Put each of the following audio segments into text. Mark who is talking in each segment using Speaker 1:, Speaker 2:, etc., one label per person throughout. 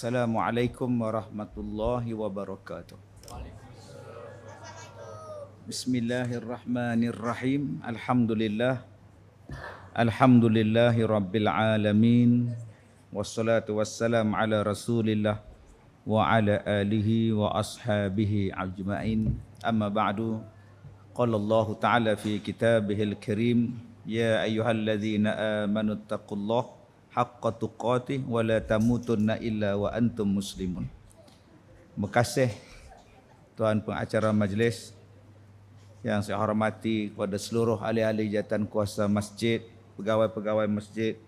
Speaker 1: Assalamualaikum warahmatullahi wabarakatuh. Bismillahirrahmanirrahim. Alhamdulillahi rabbil alamin. Wassalatu wassalam ala Rasulillah wa ala alihi wa ashabihi ajma'in. Amma ba'du. Qala Allah Ta'ala fi kitabihil karim, ya ayyuhalladzina amanu taqullaha haqqa tuqatih wa la tamutunna illa wa antum muslimun. Terima kasih tuan pengacara majlis yang saya hormati, kepada seluruh ahli-ahli jawatan kuasa masjid, pegawai-pegawai masjid,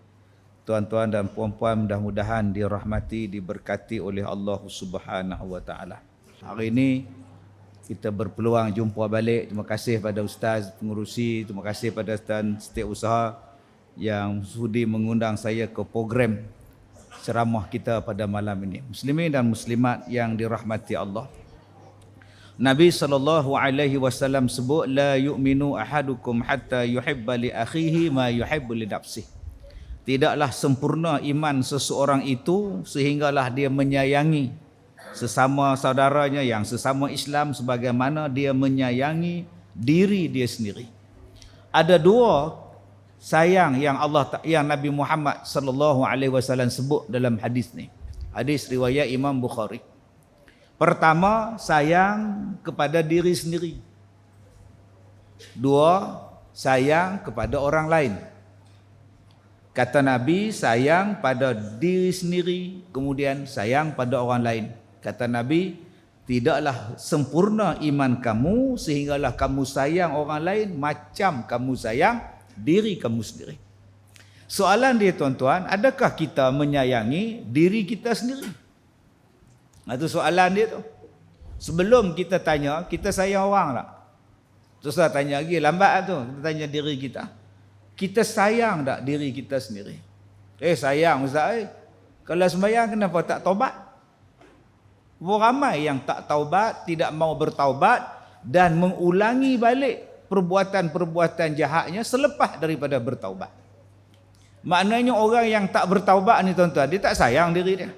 Speaker 1: tuan-tuan dan puan-puan, mudah-mudahan dirahmati, diberkati oleh Allah Subhanahu wa taala. Hari ini kita berpeluang jumpa balik. Terima kasih pada ustaz pengurusi, terima kasih pada ustaz setiausaha yang sudi mengundang saya ke program ceramah kita pada malam ini. Muslimin dan muslimat yang dirahmati Allah. Nabi SAW sebut, la yu'minu ahadukum hatta yuhibba li akhihi ma yuhibbu li nafsihi. Tidaklah sempurna iman seseorang itu sehinggalah dia menyayangi sesama saudaranya yang sesama Islam sebagaimana dia menyayangi diri dia sendiri. Ada dua sayang yang Nabi Muhammad sallallahu alaihi wasallam sebut dalam hadis ni. Hadis riwayat Imam Bukhari. Pertama, sayang kepada diri sendiri. Dua, sayang kepada orang lain. Kata Nabi, sayang pada diri sendiri, kemudian sayang pada orang lain. Kata Nabi, tidaklah sempurna iman kamu sehinggalah kamu sayang orang lain macam kamu sayang diri kamu sendiri. Soalan dia tuan-tuan, adakah kita menyayangi diri kita sendiri? Itu soalan dia tu. Sebelum kita tanya, kita sayang orang tak? Terus saya tanya lagi, lambat tu. Kita tanya diri kita. Kita sayang tak diri kita sendiri? Sayang ustaz. Kalau sembahyang kenapa tak taubat? Ramai yang tak taubat, tidak mau bertaubat dan mengulangi balik perbuatan-perbuatan jahatnya selepas daripada bertaubat. Maknanya orang yang tak bertaubat ni tuan-tuan, dia tak sayang diri dia.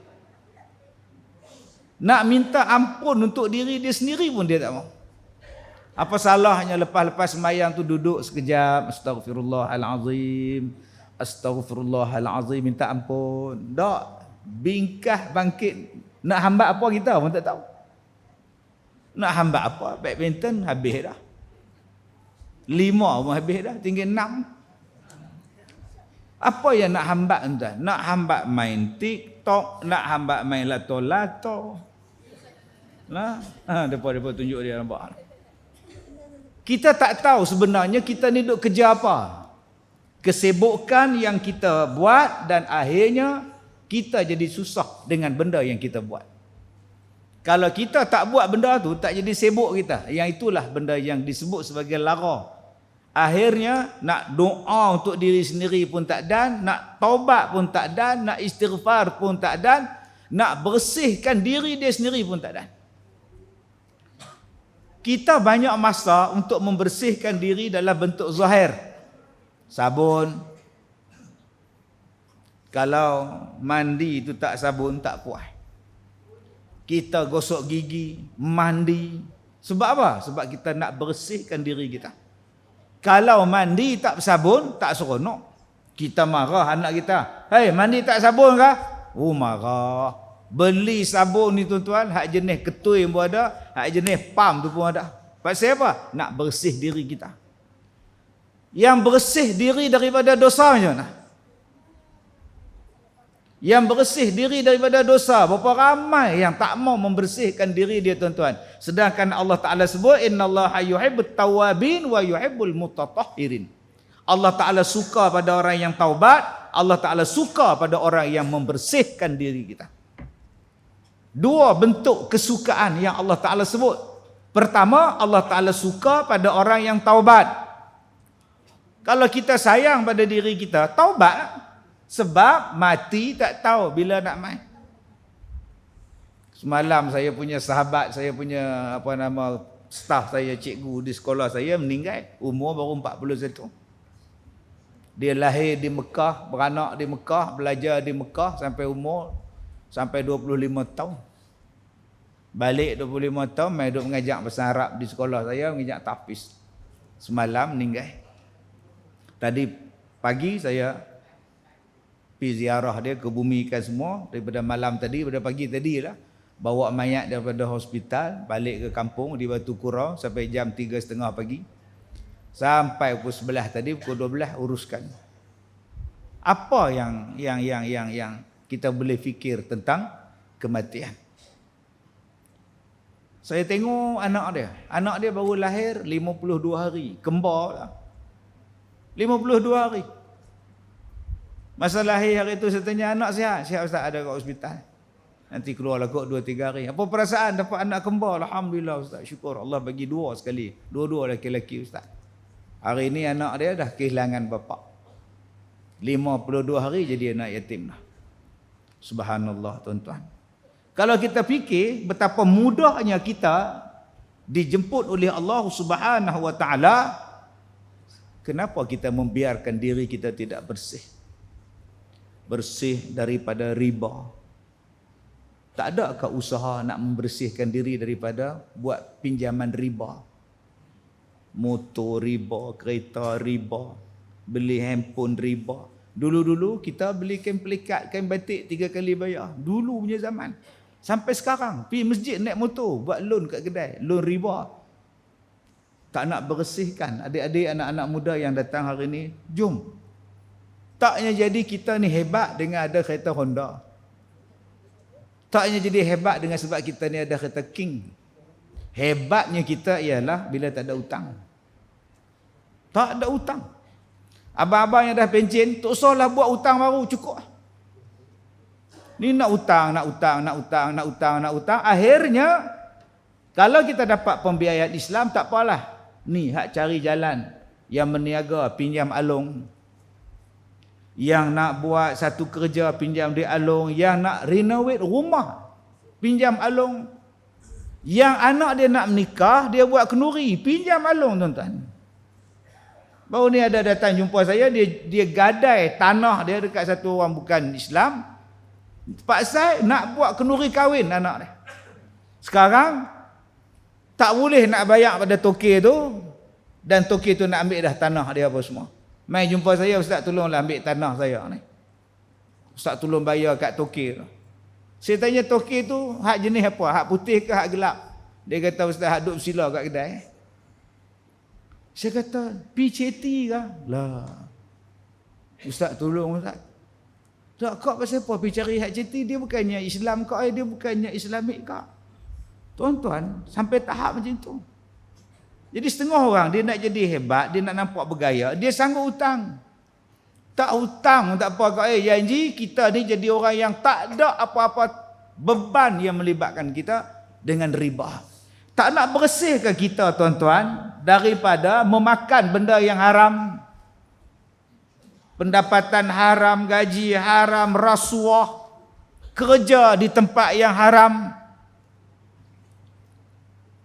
Speaker 1: Nak minta ampun untuk diri dia sendiri pun dia tak mau. Apa salahnya lepas-lepas sembahyang tu duduk sekejap, astagfirullahalazim, astagfirullahalazim, minta ampun. Tak, bingkah bangkit. Nak hambat apa kita pun tak tahu. Nak hambat apa? Badminton habis dah. 5 pun habis dah, tinggal 6. Apa yang nak hambat tuan? Nak hambat main TikTok, nak hambat main lato-lato. Nah, depa tunjuk dia nampak. Kita tak tahu sebenarnya kita ni duk kerja apa. Kesibukan yang kita buat dan akhirnya kita jadi susah dengan benda yang kita buat. Kalau kita tak buat benda tu, tak jadi sibuk kita. Yang itulah benda yang disebut sebagai lara. Akhirnya nak doa untuk diri sendiri pun tak dan, nak taubat pun tak dan, nak istighfar pun tak dan, nak bersihkan diri dia sendiri pun tak dan. Kita banyak masa untuk membersihkan diri dalam bentuk zahir. Sabun. Kalau mandi itu tak sabun, tak puas. Kita gosok gigi, mandi. Sebab apa? Sebab kita nak bersihkan diri kita. Kalau mandi tak sabun, tak seronok. Kita marah anak kita. Hei, mandi tak sabun kah? Oh, marah. Beli sabun ni tuan-tuan, hak jenis ketui pun ada, hak jenis pam tu pun ada. Pasal apa? Nak bersih diri kita. Yang bersih diri daripada dosa macam mana? Yang bersih diri daripada dosa, berapa ramai yang tak mau membersihkan diri dia tuan-tuan. Sedangkan Allah Ta'ala sebut, innallaha yuhibbut tawabin wa yuhibbul mutatahhirin. Allah Ta'ala suka pada orang yang taubat, Allah Ta'ala suka pada orang yang membersihkan diri kita. Dua bentuk kesukaan yang Allah Ta'ala sebut. Pertama, Allah Ta'ala suka pada orang yang taubat. Kalau kita sayang pada diri kita, taubat. Sebab mati tak tahu bila nak mai. Semalam saya punya sahabat, saya punya staf saya, cikgu di sekolah saya meninggal, umur baru 41. Dia lahir di Mekah, beranak di Mekah, belajar di Mekah sampai umur sampai 25 tahun. Balik 25 tahun, mai duduk mengajar bahasa Arab di sekolah saya, mengajar tahfiz. Semalam meninggal. Tadi pagi saya pergi ziarah dia, kebumikan semua. Daripada malam tadi, daripada pagi tadi lah. Bawa mayat daripada hospital, balik ke kampung di Batu Kurau sampai jam 3.30 pagi. Sampai pukul 11 tadi, pukul 12 uruskan. Apa yang kita boleh fikir tentang kematian? Saya tengok anak dia. Anak dia baru lahir 52 hari. Kembar lah. 52 hari. Masa lahir hari itu saya tanya, anak sihat? Sihat Ustaz, ada kat hospital. Nanti keluarlah kot 2-3 hari. Apa perasaan dapat anak kembar? Alhamdulillah Ustaz. Syukur Allah bagi 2 sekali. 2 lelaki-lelaki Ustaz. Hari ini anak dia dah kehilangan bapa. 52 hari jadi anak yatim lah. Subhanallah tuan-tuan. Kalau kita fikir betapa mudahnya kita dijemput oleh Allah Subhanahu wa taala, kenapa kita membiarkan diri kita tidak bersih? Bersih daripada riba. Tak ada ke usaha nak membersihkan diri daripada buat pinjaman riba? Motor riba, kereta riba, beli handphone riba. Dulu-dulu kita beli kain pelikat, kain batik 3 kali bayar. Dulu punya zaman. Sampai sekarang, pergi masjid naik motor, buat loan kat kedai, loan riba. Tak nak bersihkan. Adik-adik, anak-anak muda yang datang hari ini, jom. Taknya jadi kita ni hebat dengan ada kereta Honda. Taknya jadi hebat dengan sebab kita ni ada kereta King. Hebatnya kita ialah bila tak ada hutang. Tak ada hutang. Abang-abang yang dah pencen, tak usahlah buat hutang baru, cukup. Ni nak hutang. Akhirnya, kalau kita dapat pembiayaan Islam, tak apalah. Ni, hak cari jalan. Yang meniaga, pinjam alung. Yang nak buat satu kerja, pinjam di alung. Yang nak renovate rumah, pinjam alung. Yang anak dia nak menikah, dia buat kenduri, pinjam alung tuan-tuan. Baru ni ada datang jumpa saya, dia gadai tanah dia dekat satu orang bukan Islam. Paksa nak buat kenduri kahwin anak dia. Sekarang tak boleh nak bayar pada tokey tu, dan tokey tu nak ambil dah tanah dia apa semua. Mai jumpa saya, Ustaz tolonglah ambil tanah saya ni. Ustaz tolong bayar kat tokey tu. Saya tanya tokey tu hak jenis apa? Hak putih ke hak gelap? Dia kata Ustaz hak duk sila kat kedai. Saya kata PCT ke? Lah. Ustaz tolong Ustaz. Tak, kau pasal apa pergi cari hak citi? Dia bukannya Islam kau, dia bukannya Islamik kau. Tuan-tuan, sampai tahap macam tu. Jadi setengah orang, dia nak jadi hebat, dia nak nampak bergaya, dia sanggup hutang. Tak hutang, tak apa kau. Janji kita ni jadi orang yang tak ada apa-apa beban yang melibatkan kita dengan riba. Tak nak bersihkan kita, tuan-tuan, daripada memakan benda yang haram. Pendapatan haram, gaji haram, rasuah, kerja di tempat yang haram.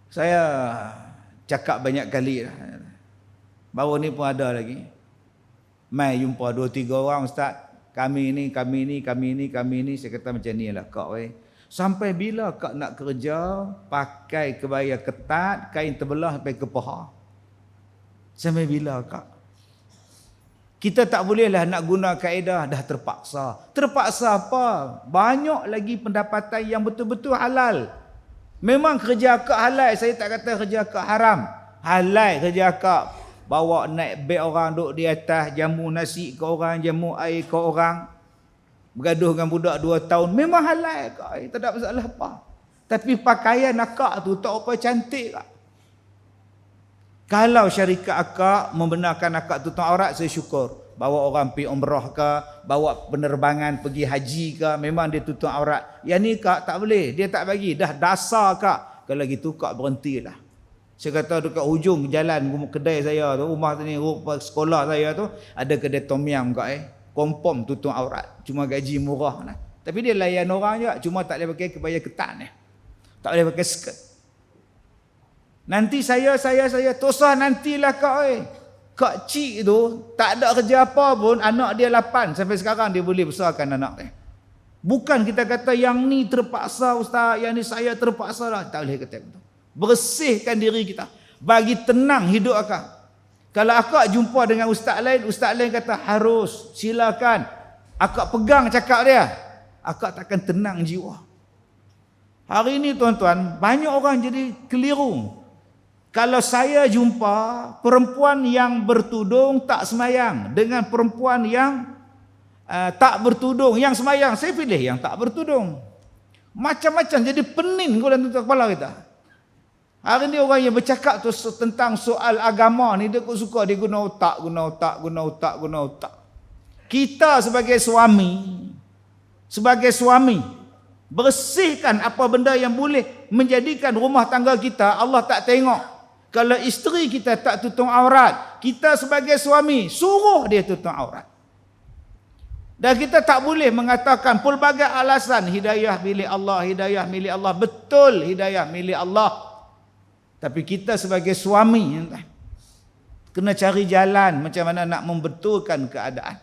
Speaker 1: Saya cakap banyak kali dah. Baru ni pun ada lagi. Mai jumpa 2-3 orang, Ustaz. Kami ni. Saya kata macam ni lah kau. Sampai bila kau nak kerja, pakai kebaya ketat, kain terbelah sampai ke paha? Sampai bila kau? Kita tak bolehlah nak guna kaedah dah terpaksa. Terpaksa apa? Banyak lagi pendapatan yang betul-betul halal. Memang kerja akak halal. Saya tak kata kerja akak haram. Halal kerja akak. Bawa naik beg orang duduk di atas. Jamu nasi ke orang. Jamu air ke orang. Bergaduh dengan budak 2 tahun. Memang halal akak. Tak ada masalah apa. Tapi pakaian akak tu tak apa cantik kak. Kalau syarikat akak membenarkan akak tutup aurat, saya syukur. Bawa orang pergi umrah ke, bawa penerbangan pergi haji ke, memang dia tutup aurat. Yang ni kak tak boleh, dia tak bagi. Dah dasar kak. Kalau gitu kak berhentilah. Saya kata dekat hujung jalan kedai saya tu, rumah tu ni, sekolah saya tu, ada kedai tom yam kak Confirm tutup aurat. Cuma gaji murah lah. Tapi dia layan orang juga, cuma tak boleh pakai kebaya ketat ni. Tak boleh pakai skirt. Nanti saya tosah nantilah kak Kak cik tu tak ada kerja apa pun, anak dia 8 sampai sekarang dia boleh besarkan anak dia. Bukan kita kata yang ni terpaksa ustaz, yang ni saya terpaksa lah. Tak boleh kata begitu. Bersihkan diri kita. Bagi tenang hidup akak. Kalau akak jumpa dengan ustaz lain kata harus, silakan. Akak pegang cakap dia. Akak takkan tenang jiwa. Hari ini tuan-tuan, banyak orang jadi keliru. Kalau saya jumpa perempuan yang bertudung tak semayang dengan perempuan yang tak bertudung yang semayang, saya pilih yang tak bertudung. Macam-macam jadi pening dalam kepala kita. Hari ni orang yang bercakap tu tentang soal agama ni, dia suka dia guna otak. Kita sebagai suami bersihkan apa benda yang boleh menjadikan rumah tangga kita Allah tak tengok. Kalau isteri kita tak tutup aurat, kita sebagai suami suruh dia tutup aurat. Dan kita tak boleh mengatakan pelbagai alasan hidayah milik Allah. Betul hidayah milik Allah. Tapi kita sebagai suami kena cari jalan macam mana nak membetulkan keadaan.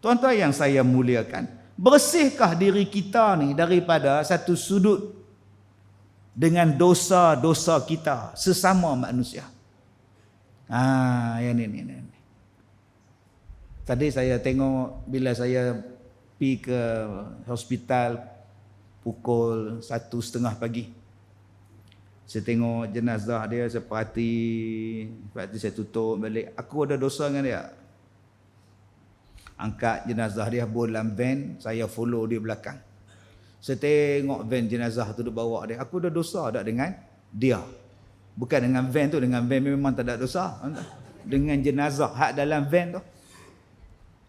Speaker 1: Tuan-tuan yang saya muliakan, bersihkah diri kita ni daripada satu sudut dengan dosa-dosa kita sesama manusia. Yang ni. Tadi saya tengok bila saya pergi ke hospital pukul 1:30 pagi. Saya tengok jenazah dia, saya perhati saya tutup balik. Aku ada dosa dengan dia. Angkat jenazah dia dalam van, saya follow dia belakang. Saya tengok van jenazah tu duk bawa dia. Aku ada dosa tak dengan dia? Bukan dengan van tu, dengan van memang tak ada dosa. Dengan jenazah hak dalam van tu.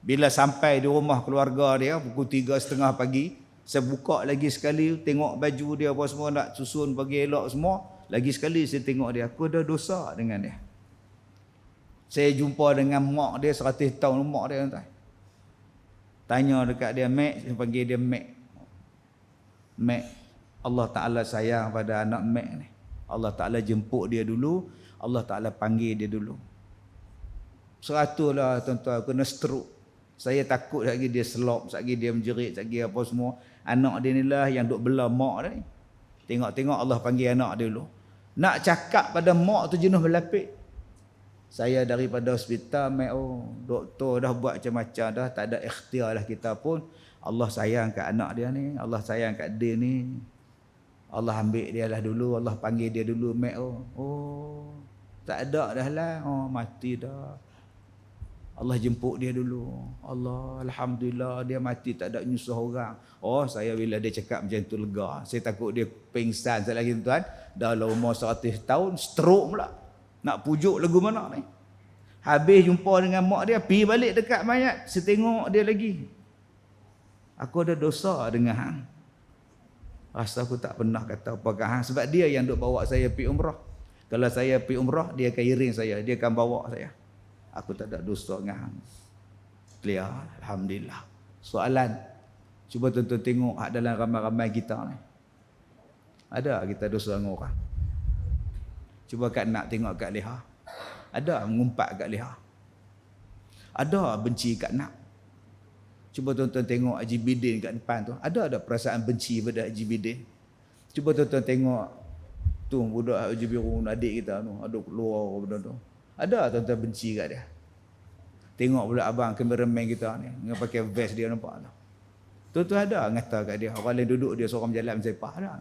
Speaker 1: Bila sampai di rumah keluarga dia pukul 3:30 pagi, saya buka lagi sekali, tengok baju dia apa semua, nak susun bagi elok semua. Lagi sekali saya tengok dia, aku ada dosa dengan dia. Saya jumpa dengan mak dia, 100 tahun mak dia. Tanya dekat dia, Mek, saya panggil dia Mek. Mek, Allah Ta'ala sayang pada anak Mek ni. Allah Ta'ala jemput dia dulu, Allah Ta'ala panggil dia dulu. 100 lah tuan-tuan, kena stroke. Saya takut lagi dia selop, lagi dia menjerit, lagi apa semua. Anak dia ni lah yang duk belah mak dia ni. Tengok-tengok Allah panggil anak dia dulu. Nak cakap pada mak tu jenuh berlapik. Saya daripada hospital, doktor dah buat macam-macam dah, tak ada ikhtiar lah kita pun. Allah sayang kat anak dia ni, Allah sayang kat dia ni. Allah ambil dia lah dulu, Allah panggil dia dulu, tak ada dah lah, mati dah. Allah jemput dia dulu. Allah, alhamdulillah dia mati tak ada nyusah orang. Saya bila dia cakap macam tu lega. Saya takut dia pingsan sekali lagi tuan. Dah umur 100 tahun, stroke pula. Nak pujuk lagu mana ni? Habis jumpa dengan mak dia, pergi balik dekat mayat, saya tengok dia lagi. Aku ada dosa dengan hang. Rasa aku tak pernah kata apa kat hang, sebab dia yang duk bawa saya pergi umrah. Kalau saya pergi umrah, dia akan iring saya, dia akan bawa saya. Aku tak ada dosa dengan hang. Clear, alhamdulillah. Soalan, cuba tuan-tuan tengok dalam ramai-ramai kita ni. Ada kita dosa dengan orang? Cuba kat nak tengok kat leha. Ada mengumpat kat leha. Ada benci kat nak. Cuba tuan-tuan tengok Haji Bidin kat depan tu. Ada perasaan benci pada Haji Bidin. Cuba tuan-tuan tengok tu budak Haji Birun, adik kita tu, ada keluar benda tu. Ada tuan-tuan benci kat dia. Tengok pula abang kameraman kita ni dengan pakai vest dia, nampak tu. Tuan-tuan ada ngata kat dia. Orang lain duduk, dia seorang berjalan bersepah dah.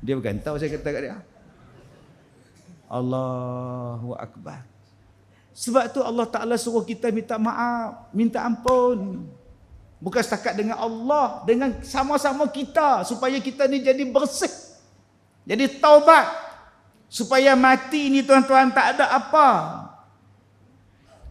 Speaker 1: Dia bukan tahu saya kata kat dia. Allahu Akbar. Sebab tu Allah Ta'ala suruh kita minta maaf, minta ampun. Bukan setakat dengan Allah, dengan sama-sama kita, supaya kita ni jadi bersih, jadi taubat, supaya mati ni tuan-tuan tak ada apa.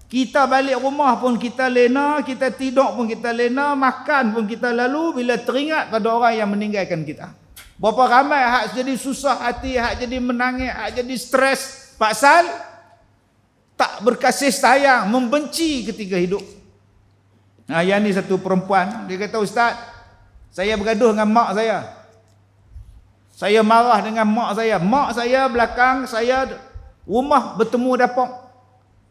Speaker 1: Kita balik rumah pun kita lena, kita tidur pun kita lena, makan pun kita lalu bila teringat pada orang yang meninggalkan kita. Berapa ramai hak jadi susah hati, hak jadi menangis, hak jadi stres pasal tak berkasih sayang, membenci ketika hidup. Yang ni satu perempuan, dia kata, Ustaz, saya bergaduh dengan mak saya. Saya marah dengan mak saya. Mak saya belakang saya rumah bertemu dapur.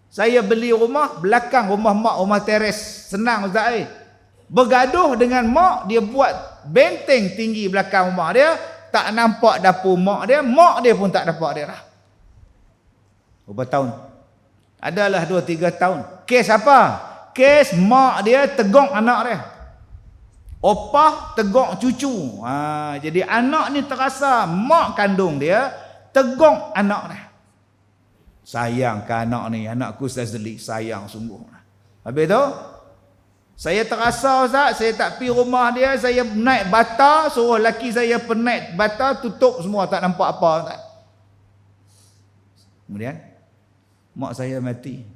Speaker 1: Saya beli rumah belakang rumah mak, rumah teres. Senang Ustaz. Bergaduh dengan mak, dia buat benteng tinggi belakang rumah dia, tak nampak dapur mak dia pun tak nampak dia dah. Berapa tahun? Adalah 2-3 tahun. Kes apa? Kes mak dia tegok anak dia. Opah tegok cucu. Jadi anak ni terasa mak kandung dia tegok anak dia. Sayang ke anak ni, anakku Ustaz Zelik, sayang sungguh. Habis tu, saya terasa Ustaz, saya tak pergi rumah dia, saya naik bata, suruh laki saya penaik bata, tutup semua, tak nampak apa Ustaz. Kemudian, mak saya mati.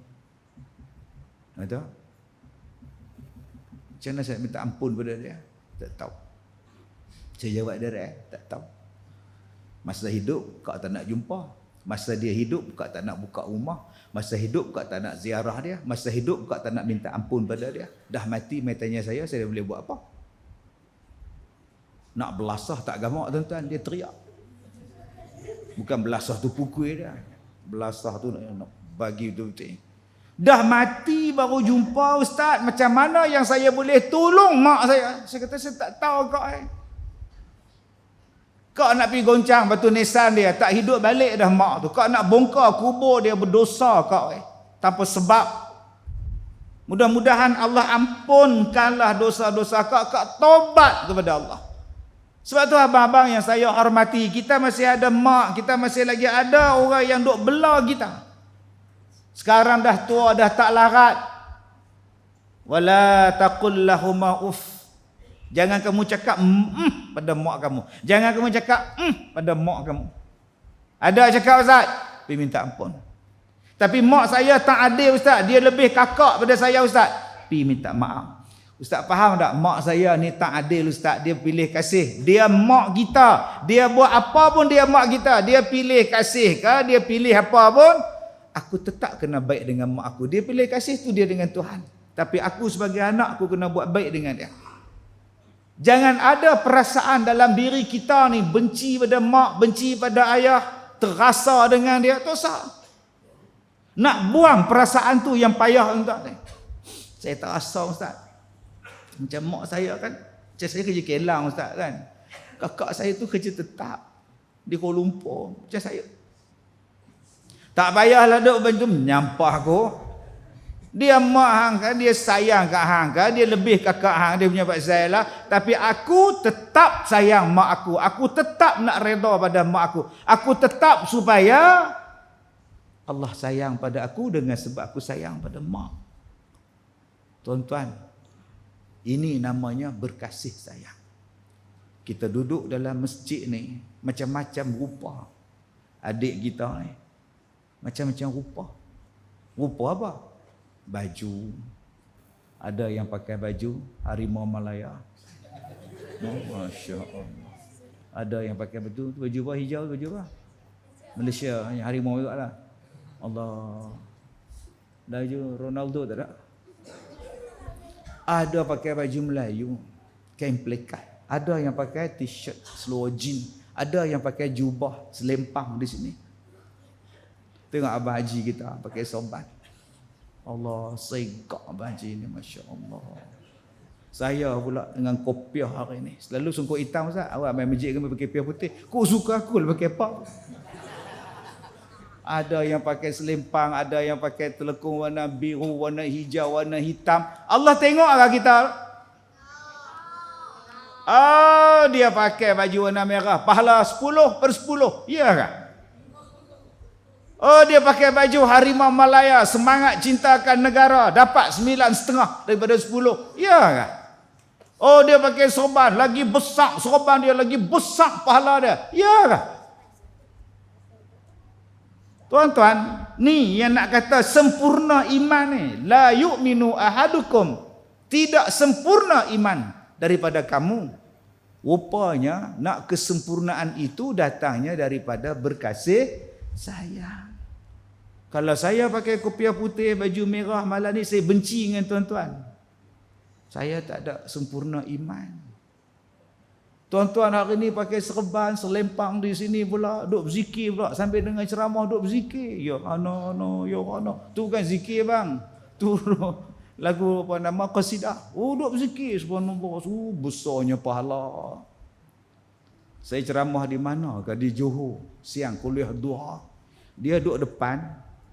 Speaker 1: Betul? Macam mana saya minta ampun pada dia? Tak tahu. Saya jawab dia, tak tahu. Masa hidup, kau tak nak jumpa. Masa dia hidup, kau tak nak buka rumah. Masa hidup, kau tak nak ziarah dia. Masa hidup, kau tak nak minta ampun pada dia. Dah mati, mai tanya saya boleh buat apa? Nak belasah tak gamak tuan-tuan, dia teriak. Bukan belasah tu pukul dia. Belasah tu nak bagi betul-betul. Dah mati baru jumpa Ustaz, macam mana yang saya boleh tolong mak saya? Saya kata saya tak tahu kau. Kau nak pergi goncang batu nisan dia, tak hidup balik dah mak tu. Kau nak bongkar kubur dia, berdosa kau. Tanpa sebab. Mudah-mudahan Allah ampunkanlah dosa-dosa kau. Kau tobat kepada Allah. Sebab tu abang-abang yang saya hormati, kita masih ada mak, kita masih lagi ada orang yang duk bela kita. Sekarang dah tua, dah tak larat. Wala taqul lahuma uff. Jangan kamu cakap pada mak kamu. Jangan kamu cakap pada mak kamu. Ada cakap Ustaz, pergi minta ampun. Tapi mak saya tak adil Ustaz, dia lebih kakak pada saya Ustaz. Pergi minta maaf. Ustaz faham tak? Mak saya ni tak adil Ustaz, dia pilih kasih. Dia mak kita. Dia buat apa pun dia mak kita. Dia pilih kasih ke, dia pilih apa pun, aku tetap kena baik dengan mak aku. Dia pilih kasih tu dia dengan Tuhan. Tapi aku sebagai anak, aku kena buat baik dengan dia. Jangan ada perasaan dalam diri kita ni benci pada mak, benci pada ayah, terasa dengan dia, dosa. Nak buang perasaan tu yang payah Ustaz ni. Saya terasa Ustaz. Macam mak saya kan, macam saya kerja Kelang Ustaz kan. Kakak saya tu kerja tetap di Kuala Lumpur, macam saya. Tak payahlah duk bantu menyampah aku. Dia mak hang kan, dia sayang kat hang kan, dia lebih kakak hang, dia punya Pak Zail lah. Tapi aku tetap sayang mak aku. Aku tetap nak redha pada mak aku. Aku tetap supaya Allah sayang pada aku dengan sebab aku sayang pada mak. Tuan-tuan, ini namanya berkasih sayang. Kita duduk dalam masjid ni, macam-macam rupa. Adik kita ni, macam-macam rupa. Rupa apa? Baju. Ada yang pakai baju Harimau Malaya. Masya Allah. Ada yang pakai baju apa? Hijau, baju apa? Malaysia, Harimau juga lah. Allah. Baju Ronaldo tak ada? Ada pakai baju Melayu, kain pelikat. Ada yang pakai t-shirt seluar jean. Ada yang pakai jubah selempang di sini. Tengok Abang Haji kita pakai sorban. Allah, segak Abang Haji ni, Masya Allah. Saya pula dengan kopiah hari ni. Selalu sungguh hitam Ustaz. Awak main masjid kami pakai kopiah putih. Kau suka aku lah pakai apa? Ada yang pakai selempang, ada yang pakai telekung warna biru, warna hijau, warna hitam. Allah tengok lah kita. Oh, dia pakai baju warna merah. Pahala 10/10. Ya kan? Oh, dia pakai baju Harimau Malaya, semangat cintakan negara, dapat 9,5 daripada 10. Ya kan? Oh, dia pakai sorban, lagi besar sorban dia, lagi besar pahala dia. Ya kan? Tuan-tuan, ni yang nak kata sempurna iman ni. La yu'minu ahadukum. Tidak sempurna iman daripada kamu. Rupanya nak kesempurnaan itu datangnya daripada berkasih sayang. Kalau saya pakai kopiah putih, baju merah malam ni, saya benci dengan tuan-tuan. Saya tak ada sempurna iman. Tuan-tuan hari ni pakai serban, selempang di sini pula, duk berzikir pula. Sambil dengan ceramah duk berzikir. Ya Allah, ya Allah. Tu bukan zikir bang. Tu Lagu apa nama qasidah. Oh, duk berzikir subhanallah. Besarnya pahala. Saya ceramah di mana? Di Johor. Siang kuliah duha. Dia duduk depan,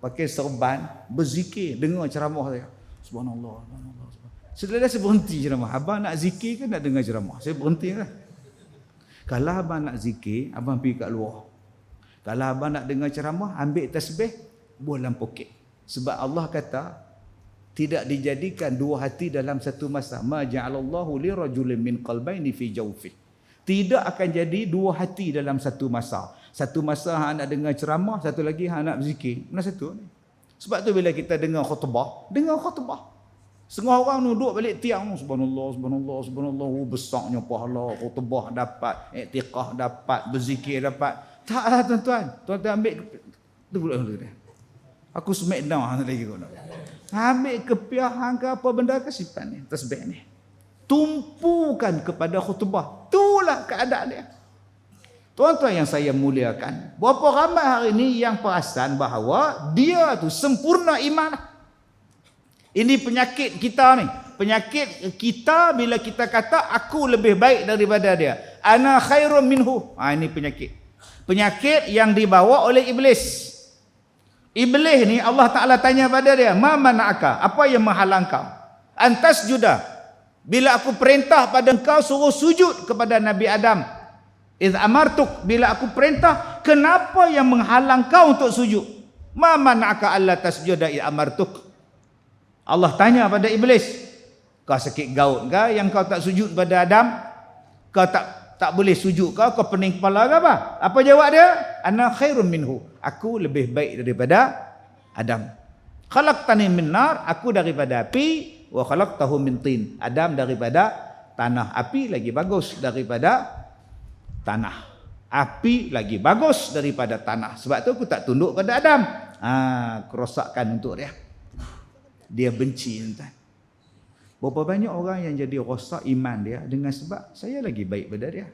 Speaker 1: pakai serban, berzikir, dengar ceramah saya. Subhanallah, subhanallah. Setelah saya berhenti ceramah. Abang nak zikir ke nak dengar ceramah? Saya berhenti lah. Kalau abang nak zikir, abang pergi kat luar. Kalau abang nak dengar ceramah, ambil tasbih, buang dalam poket. Sebab Allah kata, tidak dijadikan dua hati dalam satu masa. Ma ja'alallahu li rajulin min qalbaini fi jawfi. Tidak akan jadi dua hati dalam satu masa. Satu masa hang nak dengar ceramah, satu lagi hang nak berzikir. Mana satu ni? Sebab tu bila kita dengar khutbah, setengah orang duduk balik tiang, subhanallah, subhanallah, subhanallah, besarnya pahala, khutbah dapat, i'tiqah dapat, berzikir dapat. Tak tuan-tuan. Tuan-tuan ambil tu pula dia. Aku smackdown lagi kau nak. Ambil kepiah hang ke apa benda ke simpan ni, tasbih ni. Tumpukan kepada khutbah. Itulah keadaan dia. Tuan-tuan yang saya muliakan, berapa ramai hari ini yang perasan bahawa dia tu sempurna iman. Ini penyakit kita ni. Penyakit kita bila kita kata aku lebih baik daripada dia. Ana khairum minhu. Ini penyakit. Penyakit yang dibawa oleh iblis. Iblis ni Allah Ta'ala tanya pada dia, ma mana'aka, apa yang menghalang kau? Antas juda, bila aku perintah pada engkau suruh sujud kepada Nabi Adam. Idh amartuk, bila aku perintah, kenapa yang menghalang kau untuk sujud? Ma mana'aka alla tasjuda idh amartuk. Allah tanya pada iblis, kau sakit gaut ke yang kau tak sujud pada Adam? Kau tak boleh sujud kau pening kepala ke apa? Apa jawab dia? Ana khairum minhu. Aku lebih baik daripada Adam. Khalaqtani min nar, aku daripada api, wa khalaqtahu min tin. Adam daripada tanah. Api lagi bagus daripada tanah. Api lagi bagus daripada tanah. Sebab tu aku tak tunduk pada Adam. Kerosakan untuk dia. Dia benci tuan. Berapa banyak orang yang jadi rosak iman dia dengan sebab saya lagi baik pada dia.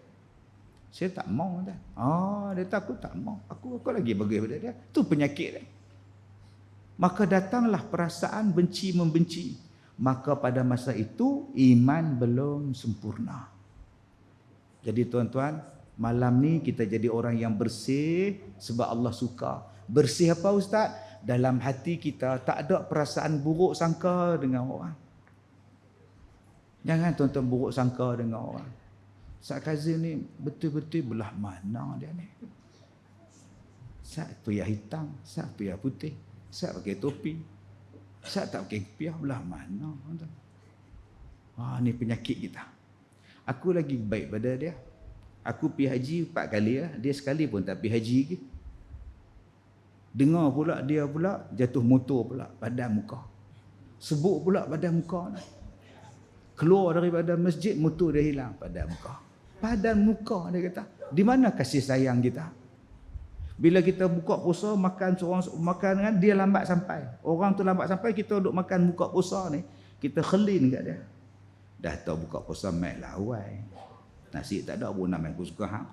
Speaker 1: Saya tak mau dah. Dia tak, aku tak mau. Aku lagi bagus pada dia. Tu penyakit dia. Maka datanglah perasaan benci membenci. Maka pada masa itu iman belum sempurna. Jadi tuan-tuan, malam ni kita jadi orang yang bersih sebab Allah suka. Bersih apa ustaz? Dalam hati kita tak ada perasaan buruk sangka dengan orang. Jangan tuan-tuan buruk sangka dengan orang. Ustaz Kazim ni betul-betul belah mana dia ni. Ustaz payah hitam, Ustaz payah putih, Ustaz pakai topi, Ustaz tak pakai kepiah, belah mana. Ni penyakit kita. Aku lagi baik pada dia. Aku pergi haji 4 kali ya. Dia sekali pun tak pergi haji lagi. Dengar pula dia pula jatuh motor pula padam muka. Sebut pula padam muka ni. Keluar daripada masjid, motor dia hilang padam muka. Padam muka dia kata. Di mana kasih sayang kita? Bila kita buka puasa makan seorang makan kan dia lambat sampai. Orang tu lambat sampai, kita duduk makan buka puasa ni, kita khelin kat dia. Dah tahu buka puasa mai lawai. Nasi tak ada pun nak aku suka hang.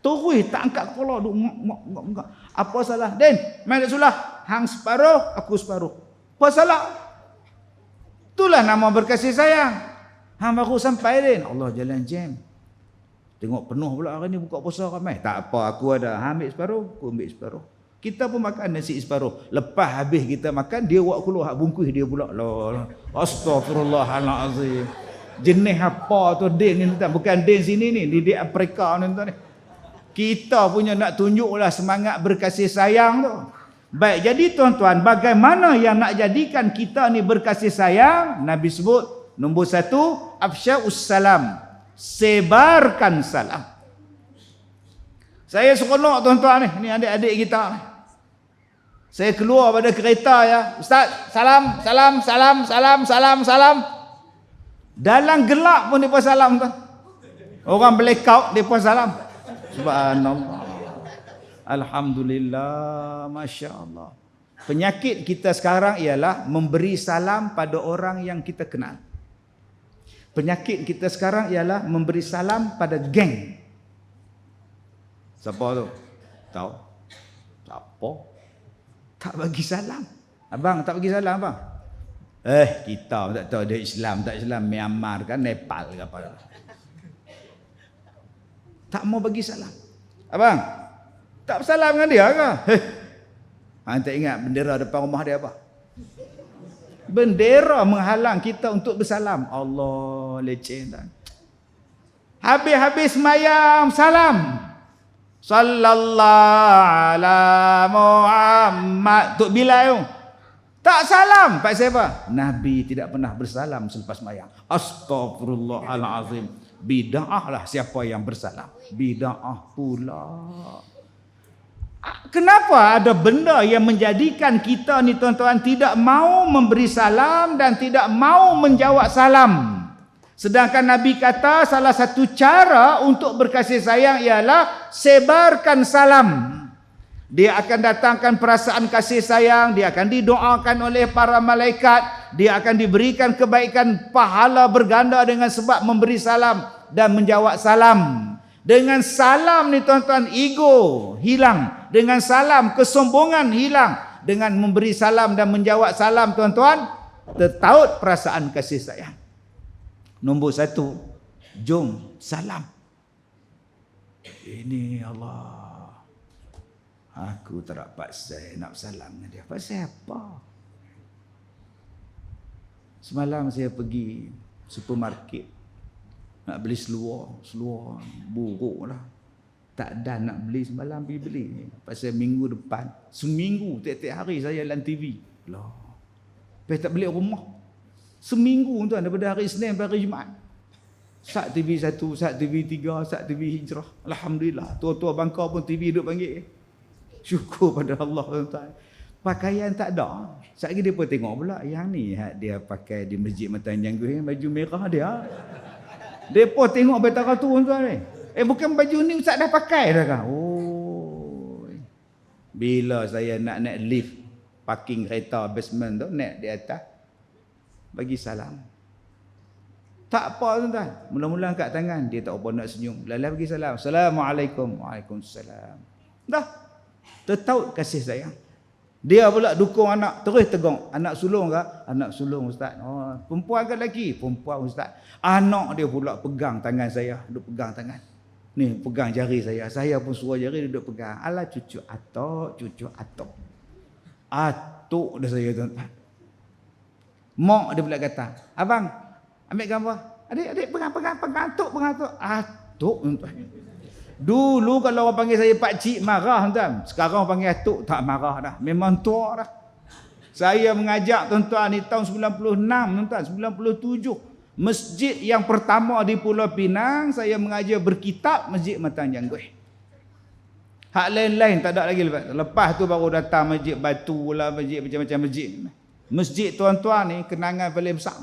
Speaker 1: Terus tak angkat kepala duk ngak. Apa salah? Den, mai dak sulah. Hang separuh, aku separuh. Apa salah? Itulah nama berkasih sayang. Hang baru sampai Den. Allah jalan jam. Tengok penuh pula hari ni buka puasa ramai. Tak apa, aku ada. Hang ambil separuh, aku ambil separuh. Kita pun makan nasi separuh. Lepas habis kita makan, dia buat keluar hak bungkus dia pula. Astagfirullahalazim. Jenis apa tu din ni tuan? Bukan din sini ni, di Afrika ni tuan ni. Kita punya nak tunjuklah semangat berkasih sayang tu. Baik, jadi tuan-tuan, bagaimana yang nak jadikan kita ni berkasih sayang? Nabi sebut, nombor 1, afsya'us salam. Sebarkan salam. Saya seronok tuan-tuan ni adik-adik kita ni. Saya keluar pada kereta ya. Ustaz, salam, salam, salam, salam, salam, salam. Dalam gelap pun dia salam tuan. Orang blackout dia salam. Subhanallah. Alhamdulillah, Masya Allah. Penyakit kita sekarang ialah memberi salam pada orang yang kita kenal. Penyakit kita sekarang ialah memberi salam pada geng. Siapa tu? Tahu? Siapa? Tak bagi salam. Abang tak bagi salam abang? Kita tak tahu dia Islam, tak Islam, Myanmar kan, Nepal ke apa. Tak mau bagi salam. Abang, tak bersalam dengan dia ke? Hang tak ingat bendera depan rumah dia apa? Bendera menghalang kita untuk bersalam. Allah, leceh tak? Habis-habis semayang, salam. Sallallahu ala Muhammad. Tok Bilal tu tak salam. Pak siapa? Nabi tidak pernah bersalam selepas semayang. Astaghfirullahalazim. Bid'ah lah siapa yang bersalam. Bid'ah pula. Kenapa ada benda yang menjadikan kita ni tuan-tuan tidak mau memberi salam dan tidak mau menjawab salam? Sedangkan Nabi kata salah satu cara untuk berkasih sayang ialah sebarkan salam. Dia akan datangkan perasaan kasih sayang, dia akan didoakan oleh para malaikat, dia akan diberikan kebaikan pahala berganda dengan sebab memberi salam dan menjawab salam. Dengan salam ni tuan-tuan, ego hilang. Dengan salam, kesombongan hilang. Dengan memberi salam dan menjawab salam tuan-tuan, tertaut perasaan kasih sayang. Nombor 1, jom salam. Ini Allah, aku tak dapat saya nak salam dengan dia. Pasal apa? Semalam saya pergi supermarket nak beli seluar buruk lah. Tak ada nak beli, semalam pergi beli. Pasal minggu depan, seminggu tiap-tiap hari saya dalam TV. Lah, lepas tak beli rumah. Seminggu tuan, daripada hari Isnin sampai hari Jumaat. Sat TV 1, sat TV 3, sat TV Hijrah. Alhamdulillah, tua-tua Bangka pun TV duduk panggil. Syukur pada Allah tuan-tuan. Pakaian tak ada. Sekali dia pun tengok pula yang ni dia pakai di Masjid Matan Jangguh, baju merah dia. Dia pun tengok betara tu tuan-tuan ni. Bukan baju ni Ustaz dah pakai dah kah? Oh. Bila saya nak naik lift parking kereta basement tu, naik di atas, bagi salam. Tak apa tuan-tuan. Mula-mula angkat tangan, dia tak apa nak senyum. Lala bagi salam. Assalamualaikum. Waalaikumsalam. Dah. Tertaut kasih sayang. Dia pula dukung anak, terus tegur. Anak sulung ke? Anak sulung Ustaz. Oh, perempuan ke lelaki? Perempuan Ustaz. Anak dia pula pegang tangan saya, duduk pegang tangan. Ni pegang jari saya. Saya pun suruh jari duduk pegang. Alah cucu atok, cucu atok. Atok dah saya tuan-tuan. Mak dia pula kata, abang, ambil gambar. Adik pegang atok. Atok tuan-tuan. Dulu kalau orang panggil saya pakcik marah tuan. Sekarang panggil atuk tak marah dah. Memang tua dah. Saya mengajak tuan-tuan ni tahun 96 tuan-tuan, 97. Masjid yang pertama di Pulau Pinang saya mengajar berkitab Masjid Matan Jangguh. Hak lain-lain tak ada lagi lepas tu baru datang masjid batu lah, masjid macam-macam masjid. Masjid tuan-tuan ni kenangan paling besar.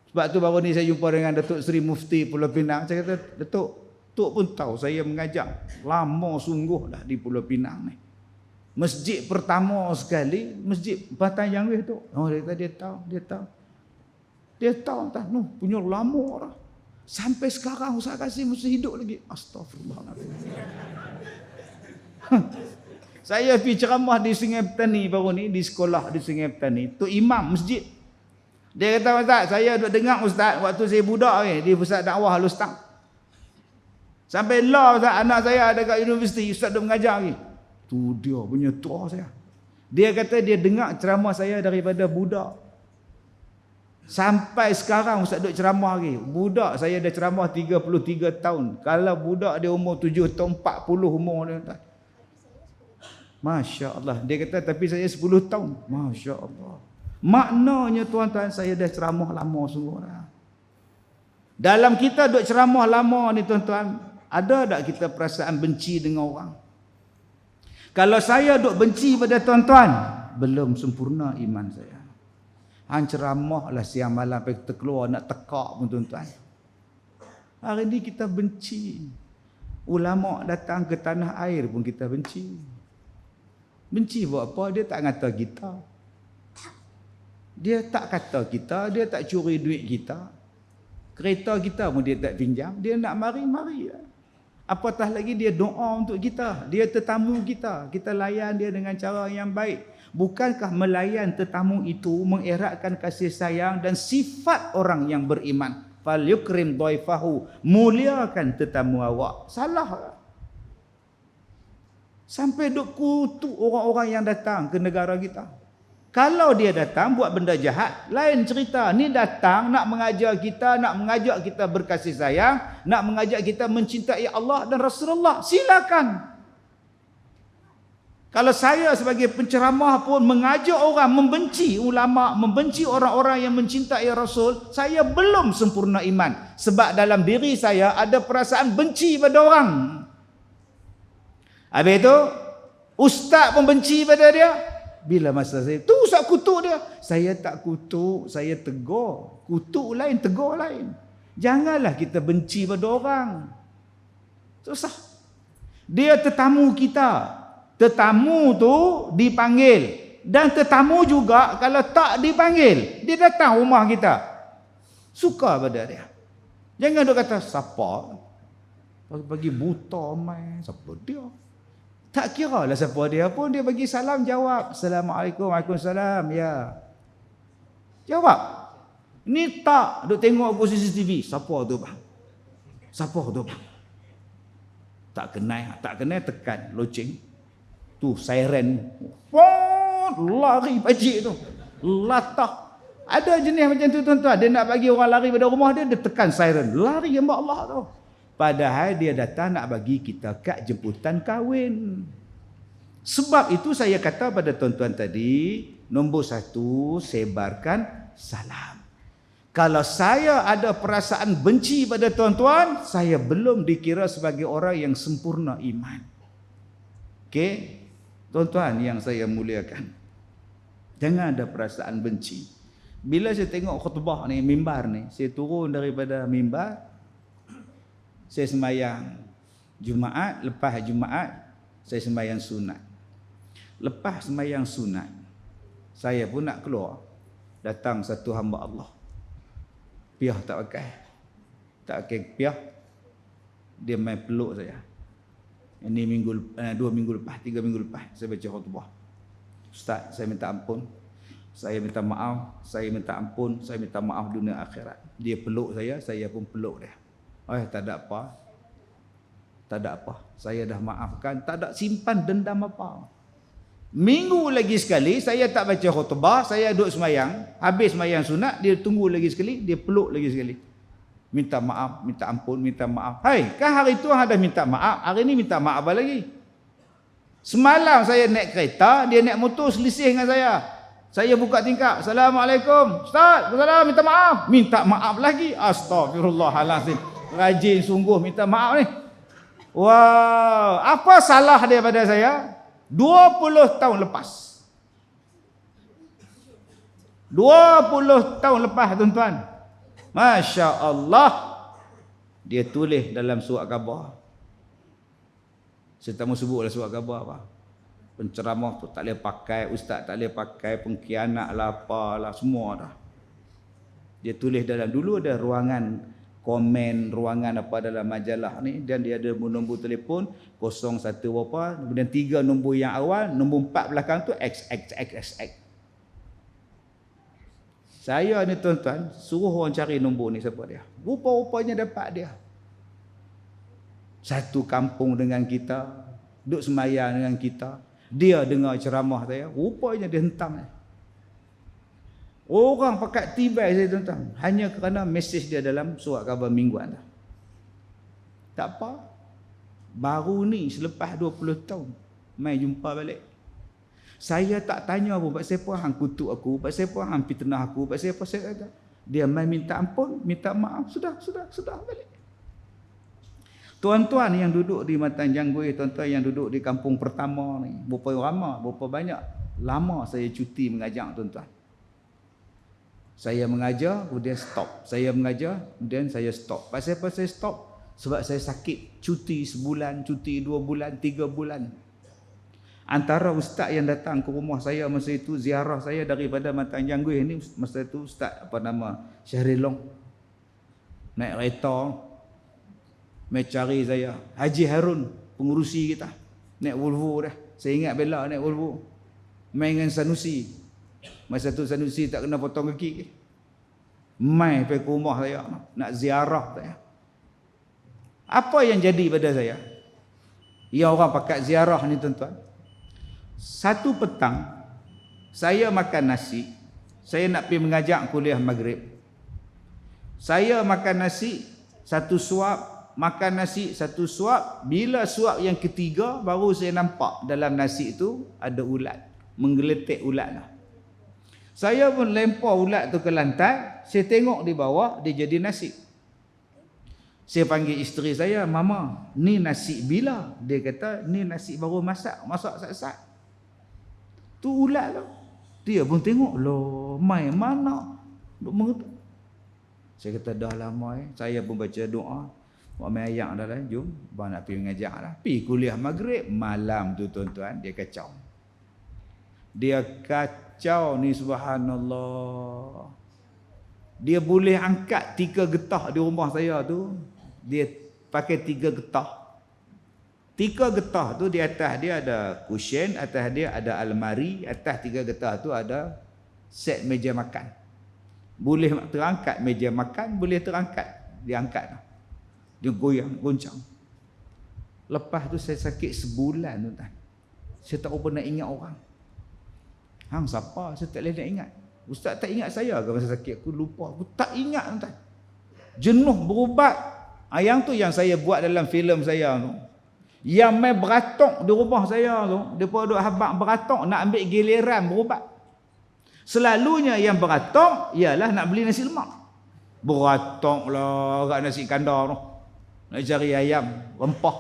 Speaker 1: Sebab tu baru ni saya jumpa dengan Datuk Seri Mufti Pulau Pinang. Saya kata, Datuk, Tok pun tahu saya mengajar lama sungguh dah di Pulau Pinang ni. Masjid pertama sekali, Masjid Matan Jangguh tu. Oh, dia kata dia tahu entah punya lama dah. Sampai sekarang Ustaz Kasim mesti hidup lagi. Astagfirullahaladzim. Saya pergi ceramah di Sungai Petani baru ni, di sekolah di Sungai Petani. Tu imam masjid. Dia kata, Ustaz, saya duduk dengar Ustaz waktu saya budak ni di pusat dakwah Lustang. Sampai lah Ustaz, anak saya ada kat universiti, Ustaz duduk mengajar lagi. Tu dia punya tua saya. Dia kata dia dengar ceramah saya daripada budak. Sampai sekarang Ustaz duduk ceramah lagi. Budak saya dah ceramah 33 tahun. Kalau budak dia umur 7 tahun, 40 umur dia. Masya Allah. Dia kata tapi saya 10 tahun. Masya Allah. Maknanya tuan-tuan, saya dah ceramah lama sungguh dah. Dalam kita duduk ceramah lama ni tuan-tuan, ada tak kita perasaan benci dengan orang? Kalau saya duduk benci pada tuan-tuan, belum sempurna iman saya. Hang ceramah lah siang malam sampai kita keluar nak tekak pun tuan-tuan. Hari ni kita benci. Ulama datang ke tanah air pun kita benci. Benci buat apa? Dia tak kata kita. Dia tak kata kita, dia tak curi duit kita. Kereta kita pun dia tak pinjam. Dia nak mari lah. Apatah lagi dia doa untuk kita. Dia tetamu kita. Kita layan dia dengan cara yang baik. Bukankah melayan tetamu itu mengeratkan kasih sayang dan sifat orang yang beriman? Fal yukrim dhaifahu, muliakan tetamu awak. Salah. Sampai duk kutuk orang-orang yang datang ke negara kita. Kalau dia datang buat benda jahat, lain cerita. Ni datang nak mengajar kita, nak mengajak kita berkasih sayang, nak mengajak kita mencintai Allah dan Rasulullah. Silakan. Kalau saya sebagai penceramah pun mengajak orang membenci ulama, membenci orang-orang yang mencintai Rasul, saya belum sempurna iman. Sebab dalam diri saya ada perasaan benci pada orang. Habis itu, ustaz pun benci pada dia. Bila masa saya, tu ustaz kutuk dia. Saya tak kutuk, saya tegur. Kutuk lain, tegur lain. Janganlah kita benci pada orang. Susah. Dia tetamu kita. Tetamu tu dipanggil. Dan tetamu juga kalau tak dipanggil, dia datang rumah kita. Suka pada dia. Jangan duk kata, siapa? Pagi-pagi buta main. Siapa dia? Tak kira lah siapa dia pun, dia bagi salam, jawab. Assalamualaikum, waalaikumsalam. Ya. Jawab. Ni tak duk tengok aku CCTV. Siapa tu bang? Siapa tu bang? Tak kenal tekan loceng. Tu siren. Lari pacik tu. Latah. Ada jenis macam tu tuan-tuan. Dia nak bagi orang lari pada rumah dia, dia tekan siren. Lari hamba Allah tu. Padahal dia datang nak bagi kita kad jemputan kahwin. Sebab itu saya kata pada tuan-tuan tadi, nombor 1, sebarkan salam. Kalau saya ada perasaan benci pada tuan-tuan, saya belum dikira sebagai orang yang sempurna iman. Okey? Tuan-tuan yang saya muliakan, jangan ada perasaan benci. Bila saya tengok khutbah ni, mimbar ni, saya turun daripada mimbar, saya sembahyang Jumaat, lepas Jumaat saya sembahyang sunat. Lepas sembahyang sunat, saya pun nak keluar. Datang satu hamba Allah. Piah tak pakai piah. Dia main peluk saya. Ini 2 minggu lepas, 3 minggu lepas saya baca khutbah. Ustaz, saya minta ampun. Saya minta maaf, saya minta ampun, saya minta maaf dunia akhirat. Dia peluk saya pun peluk dia. Tak ada apa. Tak ada apa. Saya dah maafkan, tak ada simpan dendam apa. Minggu lagi sekali saya tak baca khutbah, saya duduk sembahyang, habis sembahyang sunat, dia tunggu lagi sekali, dia peluk lagi sekali. Minta maaf, minta ampun, minta maaf. Hai, kan hari tu ada minta maaf, hari ni minta maaf apa lagi? Semalam saya naik kereta, dia naik motor selisih dengan saya. Saya buka tingkap, Assalamualaikum. Ustaz, Assalamualaikum, minta maaf. Minta maaf lagi. Astagfirullahalazim. Rajin sungguh minta maaf ni. Wow, apa salah dia pada saya? 20 tahun lepas. 20 tahun lepas tuan-tuan. Masya Allah. Dia tulis dalam surat khabar. Saya tak mau sebutlah surat khabar apa. Penceramah tu tak boleh pakai, ustaz tak boleh pakai, pengkhianat lah apalah, semua dah. Dia tulis dalam, dulu ada ruangan komen, ruangan apa dalam majalah ni, dan dia ada nombor telefon 01 berapa, kemudian 3 nombor yang awal, nombor 4 belakang tu XXXX. Saya ni tuan-tuan suruh orang cari nombor ni siapa dia. Rupa-rupanya dapat dia. Satu kampung dengan kita, duduk sembahyang dengan kita. Dia dengar ceramah saya, rupanya dia hentam. Orang pakat tibai saya tuan-tuan, hanya kerana mesej dia dalam surat khabar mingguan. Tak apa. Baru ni selepas 20 tahun mai jumpa balik. Saya tak tanya pun pasal apa hang kutuk aku, pasal apa hang fitnah aku, pasal apa saya kata. Dia mai minta ampun, minta maaf, sudah balik. Tuan-tuan yang duduk di Matan Janggui, tuan-tuan yang duduk di kampung pertama ni, berapa ramai, berapa banyak lama saya cuti mengajar tuan-tuan. Saya mengajar, kemudian stop. Saya mengajar, kemudian saya stop. Pasal apa saya stop? Sebab saya sakit, cuti sebulan, cuti 2 bulan, 3 bulan. Antara ustaz yang datang ke rumah saya masa itu, ziarah saya daripada Matan Janggui ni, masa itu ustaz apa nama, Syahrilong. Naik kereta, mai cari saya. Haji Harun, pengurusi kita. Naik Volvo dah. Saya ingat bela naik Volvo. Main dengan Sanusi. Masa tu Sanusi tak kena potong kaki. Mai pergi ke rumah saya. Nak ziarah saya. Apa yang jadi pada saya? Ya orang pakat ziarah ni tuan-tuan. Satu petang, saya makan nasi. Saya nak pergi mengajak kuliah maghrib. Saya makan nasi, satu suap. Makan nasi, satu suap. Bila suap yang ketiga, baru saya nampak dalam nasi itu ada ulat. Menggeletik ulat lah. Saya pun lempar ulat tu ke lantai. Saya tengok di bawah, dia jadi nasi. Saya panggil isteri saya, Mama, ni nasi bila? Dia kata, ni nasi baru masak sat-sat. Tu ulat lah. Dia pun tengok, loh, mai mana? Saya kata, dah lama Saya pun baca doa. Buat main ayak dah lah, jom. Abang nak pergi mengajak lah. Pergi kuliah maghrib, malam tu tuan-tuan, dia kacau. Dia kacau ni, subhanallah. Dia boleh angkat 3 getah di rumah saya tu. Dia pakai 3 getah. 3 getah tu di atas dia ada cushion, atas dia ada almari, atas 3 getah tu ada set meja makan. Boleh terangkat meja makan, boleh terangkat. Dia angkat. Dia goyang, goncang. Lepas tu saya sakit sebulan tuan-tuan. Saya tak pernah ingat orang. Hang siapa? Saya tak boleh nak ingat. Ustaz tak ingat saya ke masa sakit? Aku lupa. Aku tak ingat tuan-tuan. Jenuh berubat. Yang tu yang saya buat dalam filem saya tu. Yang main beratok di rumah saya tu. Dia pun duk habaq beratok nak ambil giliran berubat. Selalunya yang beratok ialah nak beli nasi lemak. Beratok lah kat nasi kandar tu. Nak cari ayam, rempah.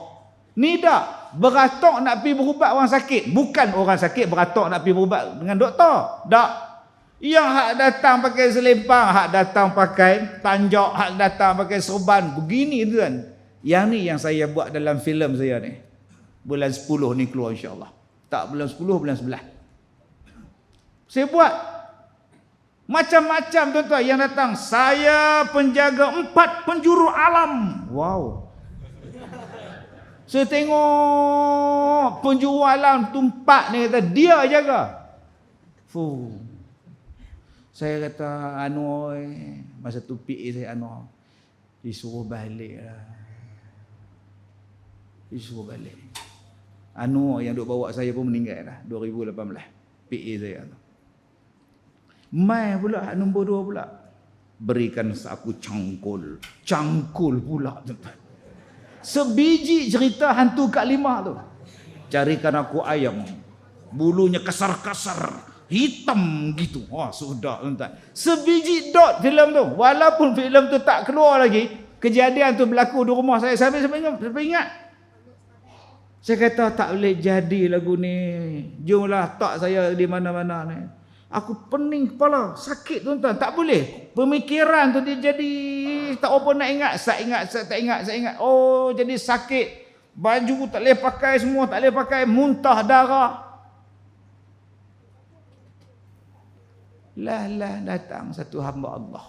Speaker 1: Ni tak. Beratok nak pergi berubat orang sakit. Bukan orang sakit beratok nak pergi berubat dengan doktor. Tak. Yang hak datang pakai selempang, hak datang pakai tanjak, hak datang pakai serban. Begini tu kan. Yang ni yang saya buat dalam filem saya ni. Bulan 10 ni keluar insya-Allah. Tak bulan 10, bulan 11. Saya buat macam-macam tuan-tuan yang datang. Saya penjaga 4 penjuru alam. Wow. Saya tengok penjuru alam tu 4 ni kata dia jaga. Saya kata masa tu PA saya disuruh balik lah. Disuruh balik. Yang duk bawa saya pun meninggal dah 2018. PA saya tu. Mai pula nombor 2 pula. Berikan aku cangkul. Cangkul pula tuan-tuan. Sebiji cerita hantu Kak Limah tu. Carikan aku ayam. Bulunya kasar-kasar. Hitam gitu. Sudah tuan-tuan. Sebiji dot filem tu. Walaupun filem tu tak keluar lagi, kejadian tu berlaku di rumah saya. Sampai ingat. Saya kata tak boleh jadi lagu ni. Jomlah tak saya di mana-mana ni. Aku pening kepala, sakit tuan-tuan, tak boleh. Pemikiran tu dia jadi tak apa nak ingat, saya tak ingat. Oh, jadi sakit. Baju tak boleh pakai semua, tak boleh pakai, muntah darah. Lah datang satu hamba Allah.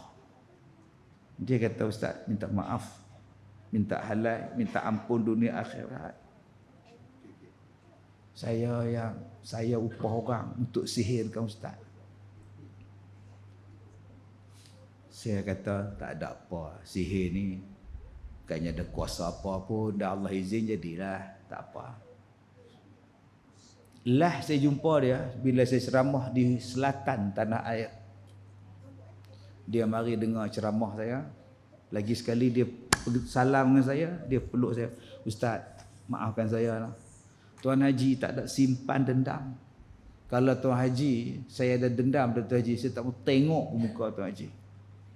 Speaker 1: Dia kata, Ustaz, minta maaf, minta halal, minta ampun dunia akhirat. Saya upah orang untuk sihirkan Ustaz. Saya kata tak ada apa, sihir ni bukannya ada kuasa apa pun, dah Allah izin jadilah, tak apa. Lah saya jumpa dia bila saya ceramah di selatan tanah air. Dia mari dengar ceramah saya. Lagi sekali dia salam dengan saya, dia peluk saya. Ustaz, maafkan saya lah. Tuan Haji tak ada simpan dendam. Kalau Tuan Haji, saya ada dendam dengan Tuan Haji, saya tak mau tengok muka Tuan Haji.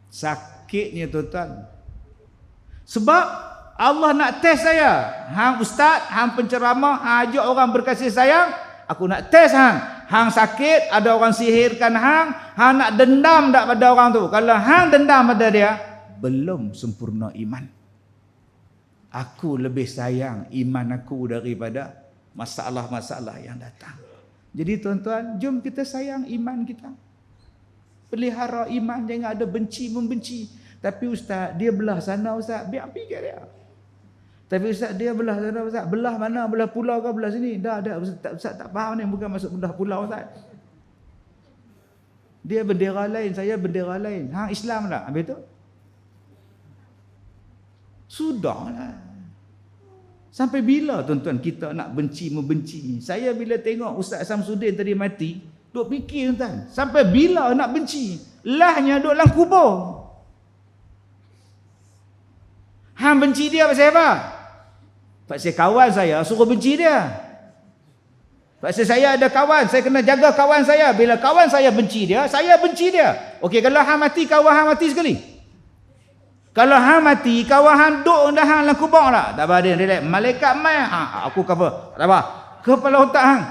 Speaker 1: Sakitnya tuan-tuan. Sebab Allah nak test saya. Hang ustaz, hang penceramah, hang ajak orang berkasih sayang, aku nak test hang. Hang sakit, ada orang sihirkan hang nak dendam tak pada orang tu? Kalau hang dendam pada dia, belum sempurna iman. Aku lebih sayang iman aku daripada masalah-masalah yang datang. Jadi tuan-tuan, jom kita sayang iman kita. Pelihara iman, jangan ada benci membenci. Tapi ustaz, dia belah sana ustaz, biar fikir dia. Tapi ustaz, dia belah sana ustaz, belah mana? Belah pulau ke belah sini? Dah ustaz tak faham ni, bukan maksud belah pulau ustaz. Dia bendera lain, saya bendera lain. Hang Islam lah. Habis tu? Sudahlah. Sampai bila tuan-tuan kita nak benci-membenci? Saya bila tengok Ustaz Samsudin tadi mati, duk fikir tuan. Sampai bila nak benci? Lahnya duk dalam kubur. Hang benci dia pasal apa? Pasal kawan saya suruh benci dia. Pasal saya ada kawan, saya kena jaga kawan saya. Bila kawan saya benci dia, saya benci dia. Okey, kalau hang mati, kawan hang mati sekali. Kalau hang mati, kawan hang duk dah hang dalam kubur tak? Tak apa dia, relax. Malaikat mai, aku cover. Tak apa. Kepala otak hang.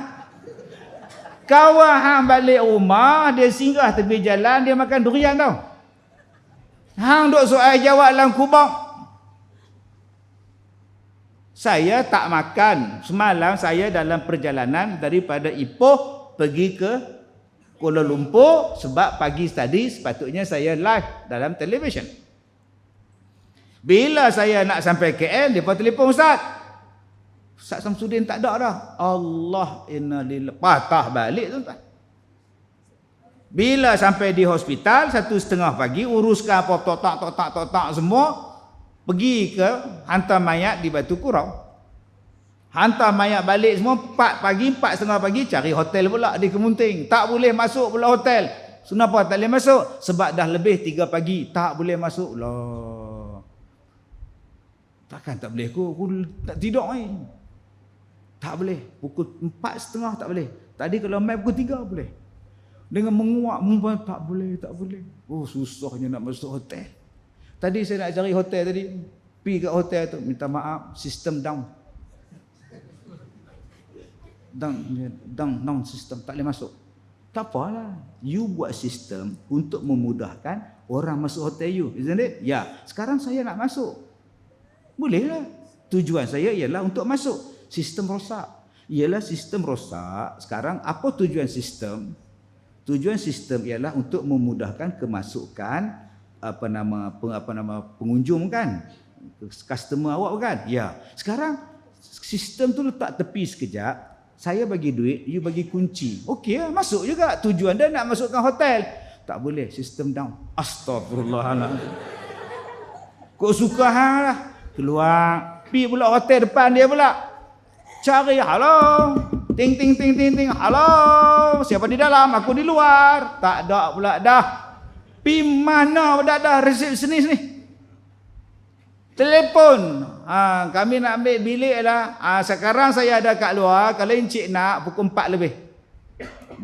Speaker 1: Kawan hang balik rumah, dia singgah tepi jalan, dia makan durian tau. Hang duk soal jawab dalam kubur. Saya tak makan. Semalam saya dalam perjalanan daripada Ipoh pergi ke Kuala Lumpur sebab pagi tadi sepatutnya saya live dalam televisyen. Bila saya nak sampai KL, dia telefon Ustaz. Ustaz Samsudin tak ada dah. Allah inna lillahi. Patah balik tuan-tuan. Bila sampai di hospital 1:30 pagi, uruskan apa totak semua. Pergi ke hantar mayat di Batu Kurau. Hantar mayat balik semua 4 pagi, 4:30 pagi cari hotel pula di Kemunting. Tak boleh masuk pula hotel. Kenapa tak boleh masuk? Sebab dah lebih 3 pagi. Tak boleh masuk. Lah. Takkan tak boleh aku tak tidur ni. Tak boleh. Pukul 4:30 tak boleh. Tadi kalau mai pukul 3 boleh. Dengan menguap tak boleh. Oh susahnya nak masuk hotel. Tadi saya nak cari hotel tadi. Pergi kat hotel tu. Minta maaf. Sistem down. Down sistem. Tak boleh masuk. Tak apalah. You buat sistem untuk memudahkan orang masuk hotel you. Isn't it? Ya. Sekarang saya nak masuk. Bolehlah. Tujuan saya ialah untuk masuk. Sistem rosak. Ialah sistem rosak. Sekarang apa tujuan sistem? Tujuan sistem ialah untuk memudahkan kemasukan pengunjung kan, customer awak kan. Ya. Sekarang sistem tu letak tepi sekejap. Saya bagi duit, you bagi kunci. Okey lah, masuk juga. Tujuan dia nak masukkan hotel. Tak boleh, sistem down. Astagfirullahaladzim. Kau suka hang lah. Keluar, pi pula hotel depan dia pula. Cari, halo. Ting. Halo. Siapa di dalam? Aku di luar. Tak ada pula dah. Pi mana dah resepsionis ni? Telefon. Kami nak ambil bilik lah. Sekarang saya ada kat luar. Kalau encik nak pukul 4 lebih.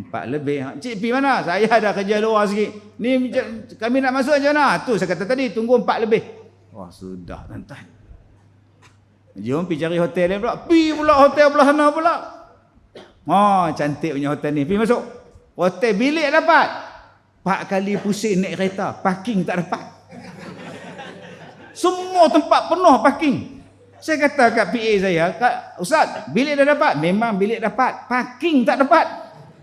Speaker 1: 4 lebih. Encik pi mana? Saya ada kerja luar sikit. Ni kami nak masuk macam mana? Tu saya kata tadi tunggu 4 lebih. Wah sudah tuan-tuan. Jom pi cari hotel dia pula. Pi pula hotel belah sana pula. Cantik punya hotel ni. Pi masuk. Hotel bilik dapat. 4 kali pusing naik kereta, parking tak dapat. Semua tempat penuh parking. Saya kata kat PA saya, Ustaz, bilik dah dapat? Memang bilik dapat, parking tak dapat.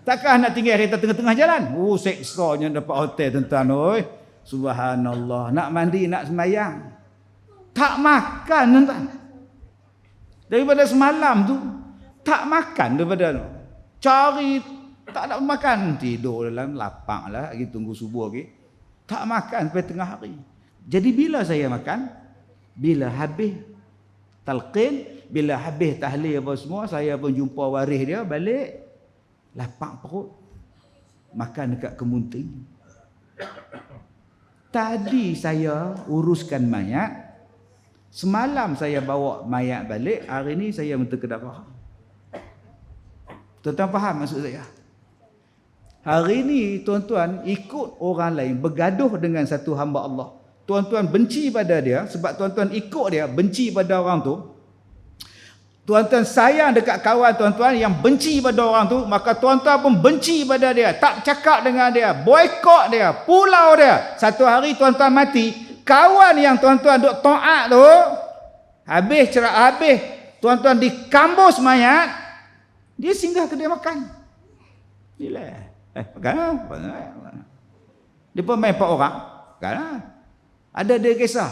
Speaker 1: Takkan nak tinggal kereta tengah-tengah jalan? Seksanya dapat hotel tuan-tuan. Oi. Subhanallah. Nak mandi, nak sembahyang. Tak makan tuan-tuan. Daripada semalam tu, tak makan daripada tu. Cari tak nak makan, tidur dalam lapang lah lagi tunggu subuh lagi. Tak makan sampai tengah hari. Jadi bila saya makan, bila habis talqin, bila habis tahlil apa semua, saya pun jumpa waris dia balik, lapang perut, makan dekat Kemunting. Tadi saya uruskan mayat, semalam saya bawa mayat balik, hari ni saya minta kedak faham. Tuan-tuan faham maksud saya? Hari ni tuan-tuan ikut orang lain, bergaduh dengan satu hamba Allah. Tuan-tuan benci pada dia sebab tuan-tuan ikut dia, benci pada orang tu. Tuan-tuan sayang dekat kawan tuan-tuan yang benci pada orang tu, maka tuan-tuan pun benci pada dia, tak cakap dengan dia, boikot dia, pulau dia. Satu hari tuan-tuan mati, kawan yang tuan-tuan duk taat tu, habis tuan-tuan dikambus mayat, dia singgah kedai makan. Gila. Makan. Dia pun main 4 orang. Makan. Ada dia kisah.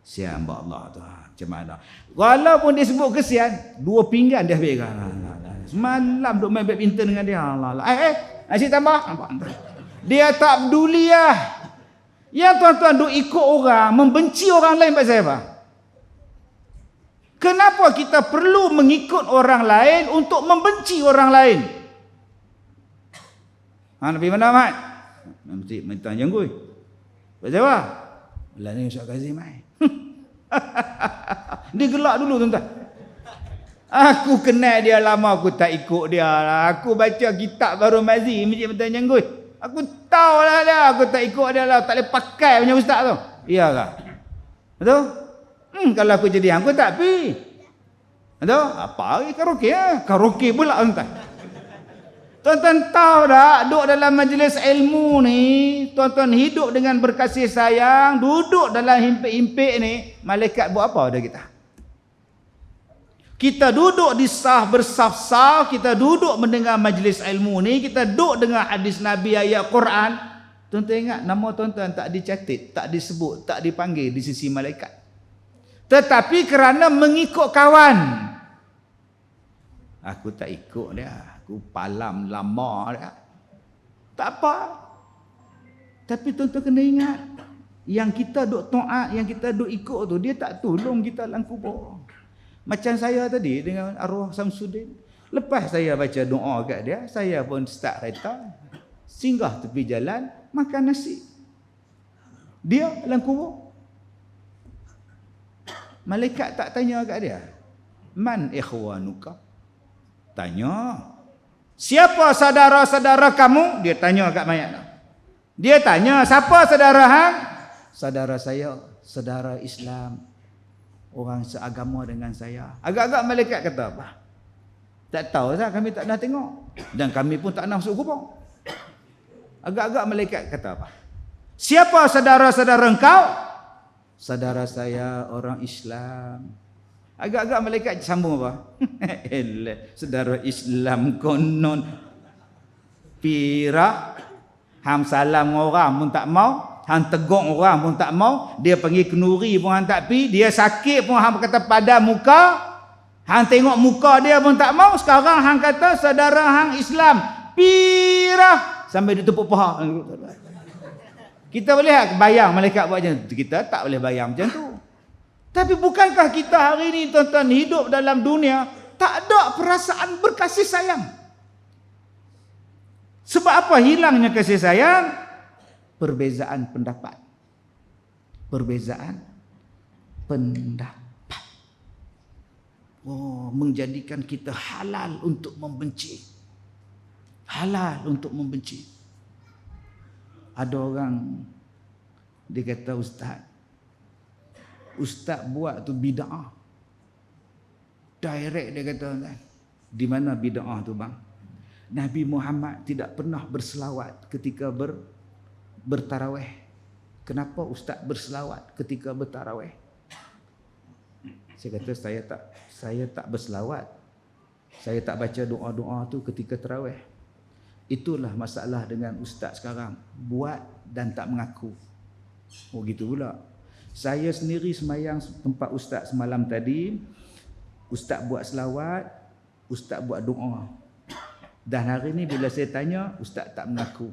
Speaker 1: Sian Allah tu. Macam mana? Walaupun dia sebut kesian, 2 pinggan dia ambil. Semalam duk main badminton dengan dia. Asyik tambah. Dia tak peduli lah. Yang tuan-tuan duk ikut orang, membenci orang lain pasal apa? Kenapa kita perlu mengikut orang lain untuk membenci orang lain? Nak pergi mana, Mat? Nanti minta janggut. Pasal apa? Belah ni Ustaz Kazim, Mat. Dia gelak dulu, tuan-tuan. Aku kenal dia lama, aku tak ikut dia lah. Aku baca kitab baru Mazi, Masjid Minta janggut. Aku tahu lah dia, aku tak ikut dia lah. Tak boleh pakai punya ustaz tu. Iya kah? Betul? Kalau aku jadi hang, aku tak pergi. Betul? Apa lagi karaoke lah. Karaoke pula tuan-tuan. Tuan-tuan tahu tak, duduk dalam majlis ilmu ni, tuan-tuan hidup dengan berkasih sayang, duduk dalam himpit-himpit ni, malaikat buat apa pada kita? Kita duduk di saf bersaf-saf, kita duduk mendengar majlis ilmu ni, kita duduk dengar hadis Nabi, ayat Quran. Tuan-tuan ingat, nama tuan-tuan tak dicatat, tak disebut, tak dipanggil di sisi malaikat. Tetapi kerana mengikut kawan, aku tak ikut dia, aku palam lama dia, tak apa. Tapi tuan-tuan kena ingat, yang kita duk taat, yang kita duk ikut tu, dia tak tolong kita dalam kubur. Macam saya tadi dengan arwah Samsudin, lepas saya baca doa kat dia, saya pun start kereta, singgah tepi jalan, makan nasi. Dia dalam kubur. Malaikat tak tanya kat dia, man ikhwanuka? Tanya, siapa saudara-saudara kamu? Dia tanya kat mayat. Dia tanya, siapa saudara hang? Saudara saya, saudara Islam, orang seagama dengan saya. Agak-agak malaikat kata apa? Tak tahu sah, kami tak pernah tengok. Dan kami pun tak pernah masuk kubur. Agak-agak malaikat kata apa? Siapa saudara-saudara engkau? Saudara saya orang Islam. Agak-agak malaikat sambung apa? Saudara Islam konon pira, ham salam orang pun tak mau, hang tegur orang pun tak mau, dia panggil kenuri pun hang tak pi, dia sakit pun hang kata pada muka, hang tengok muka dia pun tak mau. Sekarang hang kata saudara hang Islam pirah sampai dia tepuk paha. Kita boleh bayang malaikat buat macam tu? Kita tak boleh bayang macam tu. Tapi bukankah kita hari ini tuan-tuan hidup dalam dunia tak ada perasaan berkasih sayang? Sebab apa hilangnya kasih sayang? Perbezaan pendapat. Perbezaan pendapat. Oh, menjadikan kita halal untuk membenci. Halal untuk membenci. Ada orang dia kata Ustaz buat tu bid'ah. Direct dia kata kan. Di mana bid'ah tu bang? Nabi Muhammad tidak pernah berselawat ketika bertarawih. Kenapa ustaz berselawat ketika bertarawih? Saya kata saya tak berselawat. Saya tak baca doa-doa tu ketika tarawih. Itulah masalah dengan ustaz sekarang, buat dan tak mengaku. Oh gitu pula. Saya sendiri semayang tempat ustaz semalam tadi, ustaz buat selawat, ustaz buat doa. Dan hari ni bila saya tanya, ustaz tak mengaku.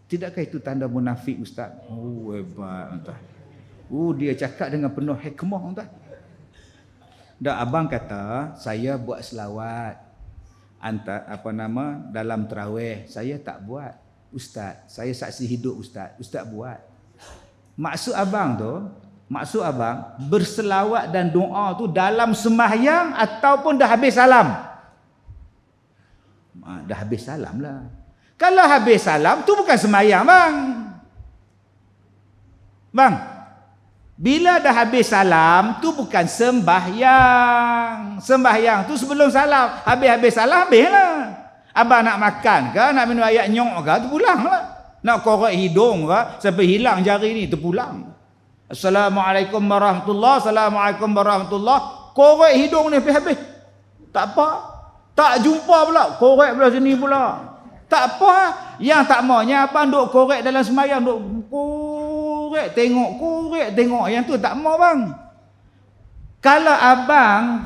Speaker 1: Tidakkah itu tanda munafik ustaz? Oh hebat tuan. Dia cakap dengan penuh hikmah tuan. Dan abang kata saya buat selawat dalam tarawih. Saya tak buat ustaz. Saya saksi hidup ustaz. Ustaz buat. Maksud abang berselawat dan doa tu dalam sembahyang ataupun dah habis salam? Dah habis salam lah. Kalau habis salam tu bukan sembahyang bang. Bang, bila dah habis salam tu bukan sembahyang. Sembahyang tu sebelum salam. Habis salam habislah. Abang nak makan ke, nak minum air nyok ke, tu pulanglah. Nak korek hidung ke sampai hilang jari ni, tu pulang. Assalamualaikum warahmatullahi, assalamualaikum warahmatullahi. Korek hidung ni habis. Tak apa. Tak jumpa pula, korek belah sini pula. Tak apa. Yang tak maunya abang duk korek dalam sembahyang, duk korek tengok. Yang tu tak mau bang. Kalau abang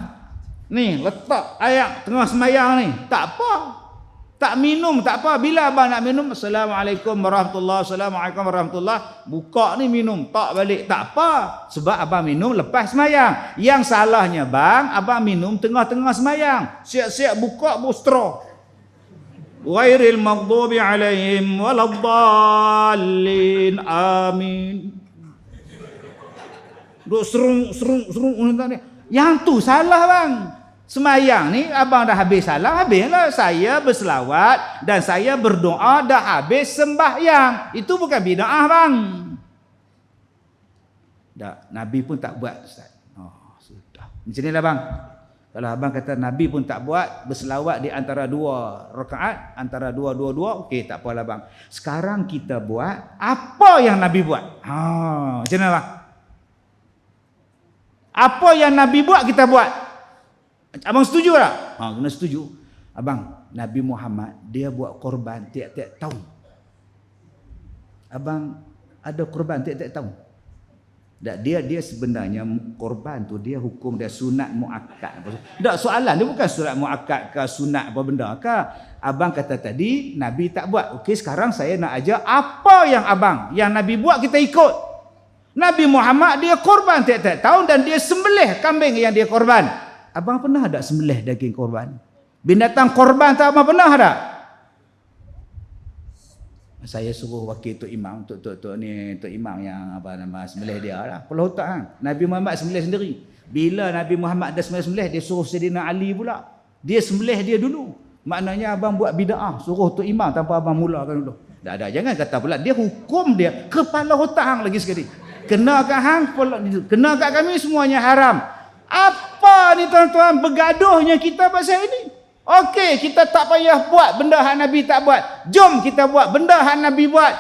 Speaker 1: ni letak ayat tengah sembahyang ni, tak apa. Tak minum tak apa. Bila abang nak minum, Assalamualaikum warahmatullahi, Assalamualaikum warahmatullahi, buka ni minum, tak balik, tak apa. Sebab abang minum lepas semayang. Yang salahnya bang, abang minum tengah-tengah semayang. Siap-siap buka bustro. Ghairil maghdubi alaihim waladdallin. Amin. Duk serung. Yang tu salah bang. Semayang ni abang dah habis salam, habislah saya berselawat dan saya berdoa, dah habis sembahyang. Itu bukan bid'ah bang. Dah, Nabi pun tak buat Ustaz. Oh, sudah. Macam inilah bang. Kalau abang kata Nabi pun tak buat, berselawat di antara dua rakaat, antara dua, okey tak apalah bang. Sekarang kita buat apa yang Nabi buat. Macam mana bang? Apa yang Nabi buat kita buat. Abang setuju tak? Kena setuju. Abang, Nabi Muhammad dia buat korban tiap-tiap tahun. Abang ada korban tiap-tiap tahun. Tak, dia sebenarnya korban tu dia hukum dia sunat muakkad. Tak, soalan dia bukan sunat muakkad ke sunat apa benda ke. Abang kata tadi Nabi tak buat. Okey, sekarang saya nak ajar apa yang Nabi buat kita ikut. Nabi Muhammad dia korban tiap-tiap tahun dan dia sembelih kambing yang dia korban. Abang pernah tak sembelih daging korban? Binatang korban tak abang pernah tak? Saya suruh wakil Tok Imam, Tok Imam yang apa nama sembelih dia lah. Kalau tak kan, Nabi Muhammad sembelih sendiri. Bila Nabi Muhammad dah sembelih, dia suruh Sayyidina Ali pula. Dia sembelih dia dulu. Maknanya abang buat bid'ah, suruh Tok Imam tanpa abang mulakan dulu. Tak ada, jangan kata pula dia hukum dia kepala otak hang lagi sekali. Kena kat hang, kena kat kami semuanya haram. Apa ni tuan-tuan bergaduhnya kita pasal ini? Okey, kita tak payah buat benda hak Nabi tak buat. Jom kita buat benda hak Nabi buat.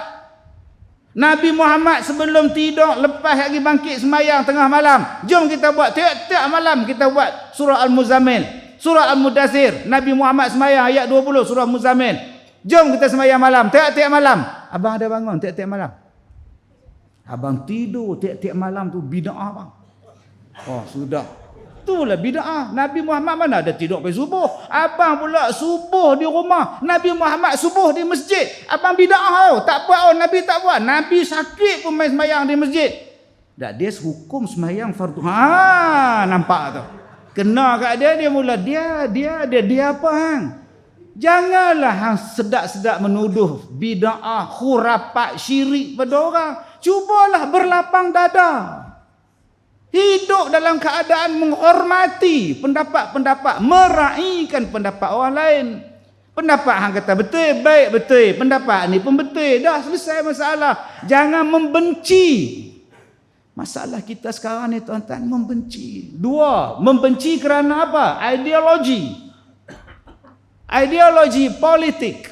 Speaker 1: Nabi Muhammad sebelum tidur, lepas lagi bangkit semayang tengah malam, jom kita buat tiap-tiap malam kita buat surah Al-Muzammil, surah Al-Mudaththir. Nabi Muhammad semayang ayat 20 surah Muzammil. Jom kita semayang malam, tiap-tiap malam. Abang ada bangun tiap-tiap malam? Abang tidur tiap-tiap malam tu bid'ah bang. Oh sudah. Itulah bid'ah. Nabi Muhammad mana ada tidur sampai subuh. Abang pula subuh di rumah. Nabi Muhammad subuh di masjid. Abang bid'ah tau. Tak buat Nabi tak buat. Nabi sakit pun main semayang di masjid. Tak, dia hukum semayang fardu. Nampak tu. Kena kat dia mula dia apa hang? Janganlah hang sedap-sedap menuduh bid'ah, khurafat, syirik pada orang. Cubalah berlapang dada. Hidup dalam keadaan menghormati pendapat-pendapat, meraihkan pendapat orang lain. Pendapat hang kata betul, baik betul. Pendapat ni pun betul. Dah selesai masalah. Jangan membenci. Masalah kita sekarang ni tuan-tuan, membenci. Dua, membenci kerana apa? Ideologi. Ideologi politik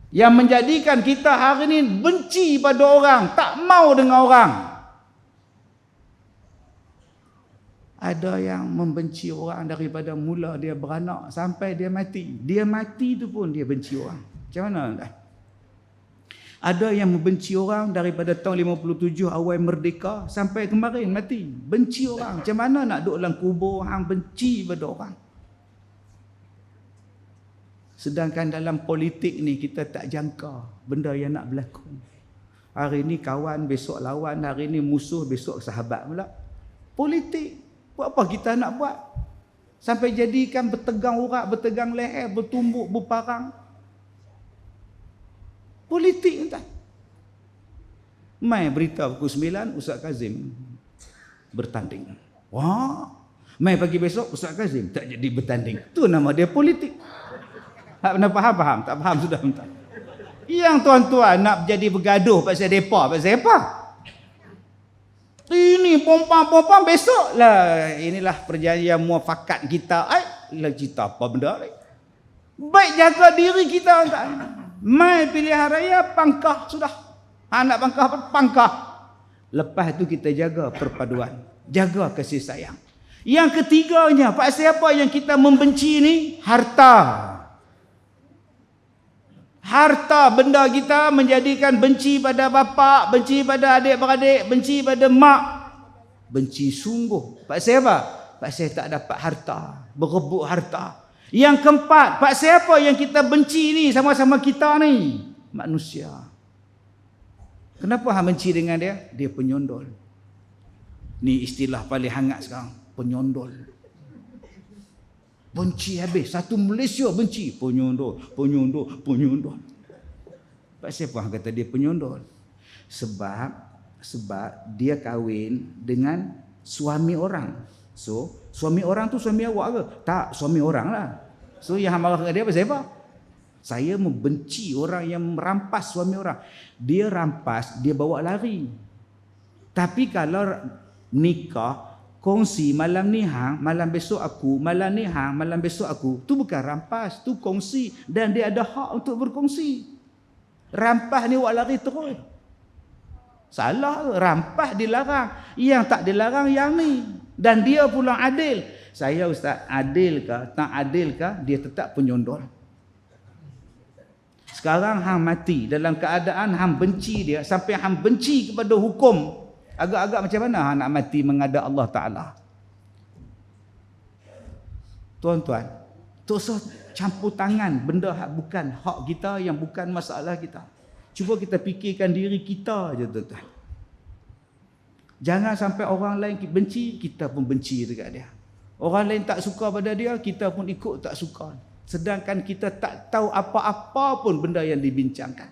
Speaker 1: yang menjadikan kita hari ni benci pada orang, tak mau dengan orang. Ada yang membenci orang daripada mula dia beranak sampai dia mati. Dia mati tu pun dia benci orang. Macam mana tuan? Ada yang membenci orang daripada tahun 57 awal merdeka sampai kemarin mati. Benci orang. Macam mana nak duduk dalam kubur hang benci pada orang? Sedangkan dalam politik ni kita tak jangka benda yang nak berlaku. Hari ni kawan, besok lawan, hari ni musuh, besok sahabat pula. Politik. Buat apa kita nak buat? Sampai jadikan bertegang urat, bertegang leher, bertumbuk, berparang. Politik entah. Mai berita pukul 9 Ustaz Kazim bertanding. Wah. Mai pagi besok Ustaz Kazim tak jadi bertanding. Tu nama dia politik. Tak pernah faham? Tak faham sudah entah. Yang tuan-tuan nak jadi bergaduh pasal depa, pasal apa? Ini pompang-pompang besok lah. Inilah perjanjian muafakat kita. Lagi cerita apa benda ni? Baik jaga diri kita. Mai pilihan raya pangkah sudah. Nak pangkah apa? Pangkah. Lepas tu kita jaga perpaduan. Jaga kasih sayang. Yang ketiganya, pasal apa yang kita membenci ni? Harta. Harta benda kita menjadikan benci pada bapa, benci pada adik-beradik, benci pada mak. Benci sungguh. Pasal apa? Pasal tak dapat harta, berebut harta. Yang keempat, pak siapa yang kita benci ni sama-sama kita ni? Manusia. Kenapa hang benci dengan dia? Dia penyondol. Ni istilah paling hangat sekarang, penyondol. Benci habis. Satu Malaysia benci. Penyondol. Pak siapa hang kata dia penyondol? Sebab dia kahwin dengan suami orang. So, suami orang tu suami awak ke? Tak, suami orang lah. So, yang marah dengan dia apa? Siapa? Saya membenci orang yang merampas suami orang. Dia rampas, dia bawa lari. Tapi kalau nikah, kongsi malam ni hang, malam besok aku, malam ni hang, malam besok aku, tu bukan rampas, tu kongsi. Dan dia ada hak untuk berkongsi. Rampas ni awak lari terus. Salah, rampas dilarang. Yang tak dilarang yang ni. Dan dia pula adil. Saya ustaz, adil ke tak adil ke, dia tetap penyondol. Sekarang hang mati dalam keadaan hang benci dia, sampai hang benci kepada hukum. Agak-agak macam mana hang nak mati menghadap Allah Ta'ala? Tuan-tuan, tak usah campur tangan benda bukan hak kita, yang bukan masalah kita. Cuba kita fikirkan diri kita je, tuan-tuan. Jangan sampai orang lain benci, kita pun benci dekat dia. Orang lain tak suka pada dia, kita pun ikut tak suka. Sedangkan kita tak tahu apa-apa pun benda yang dibincangkan.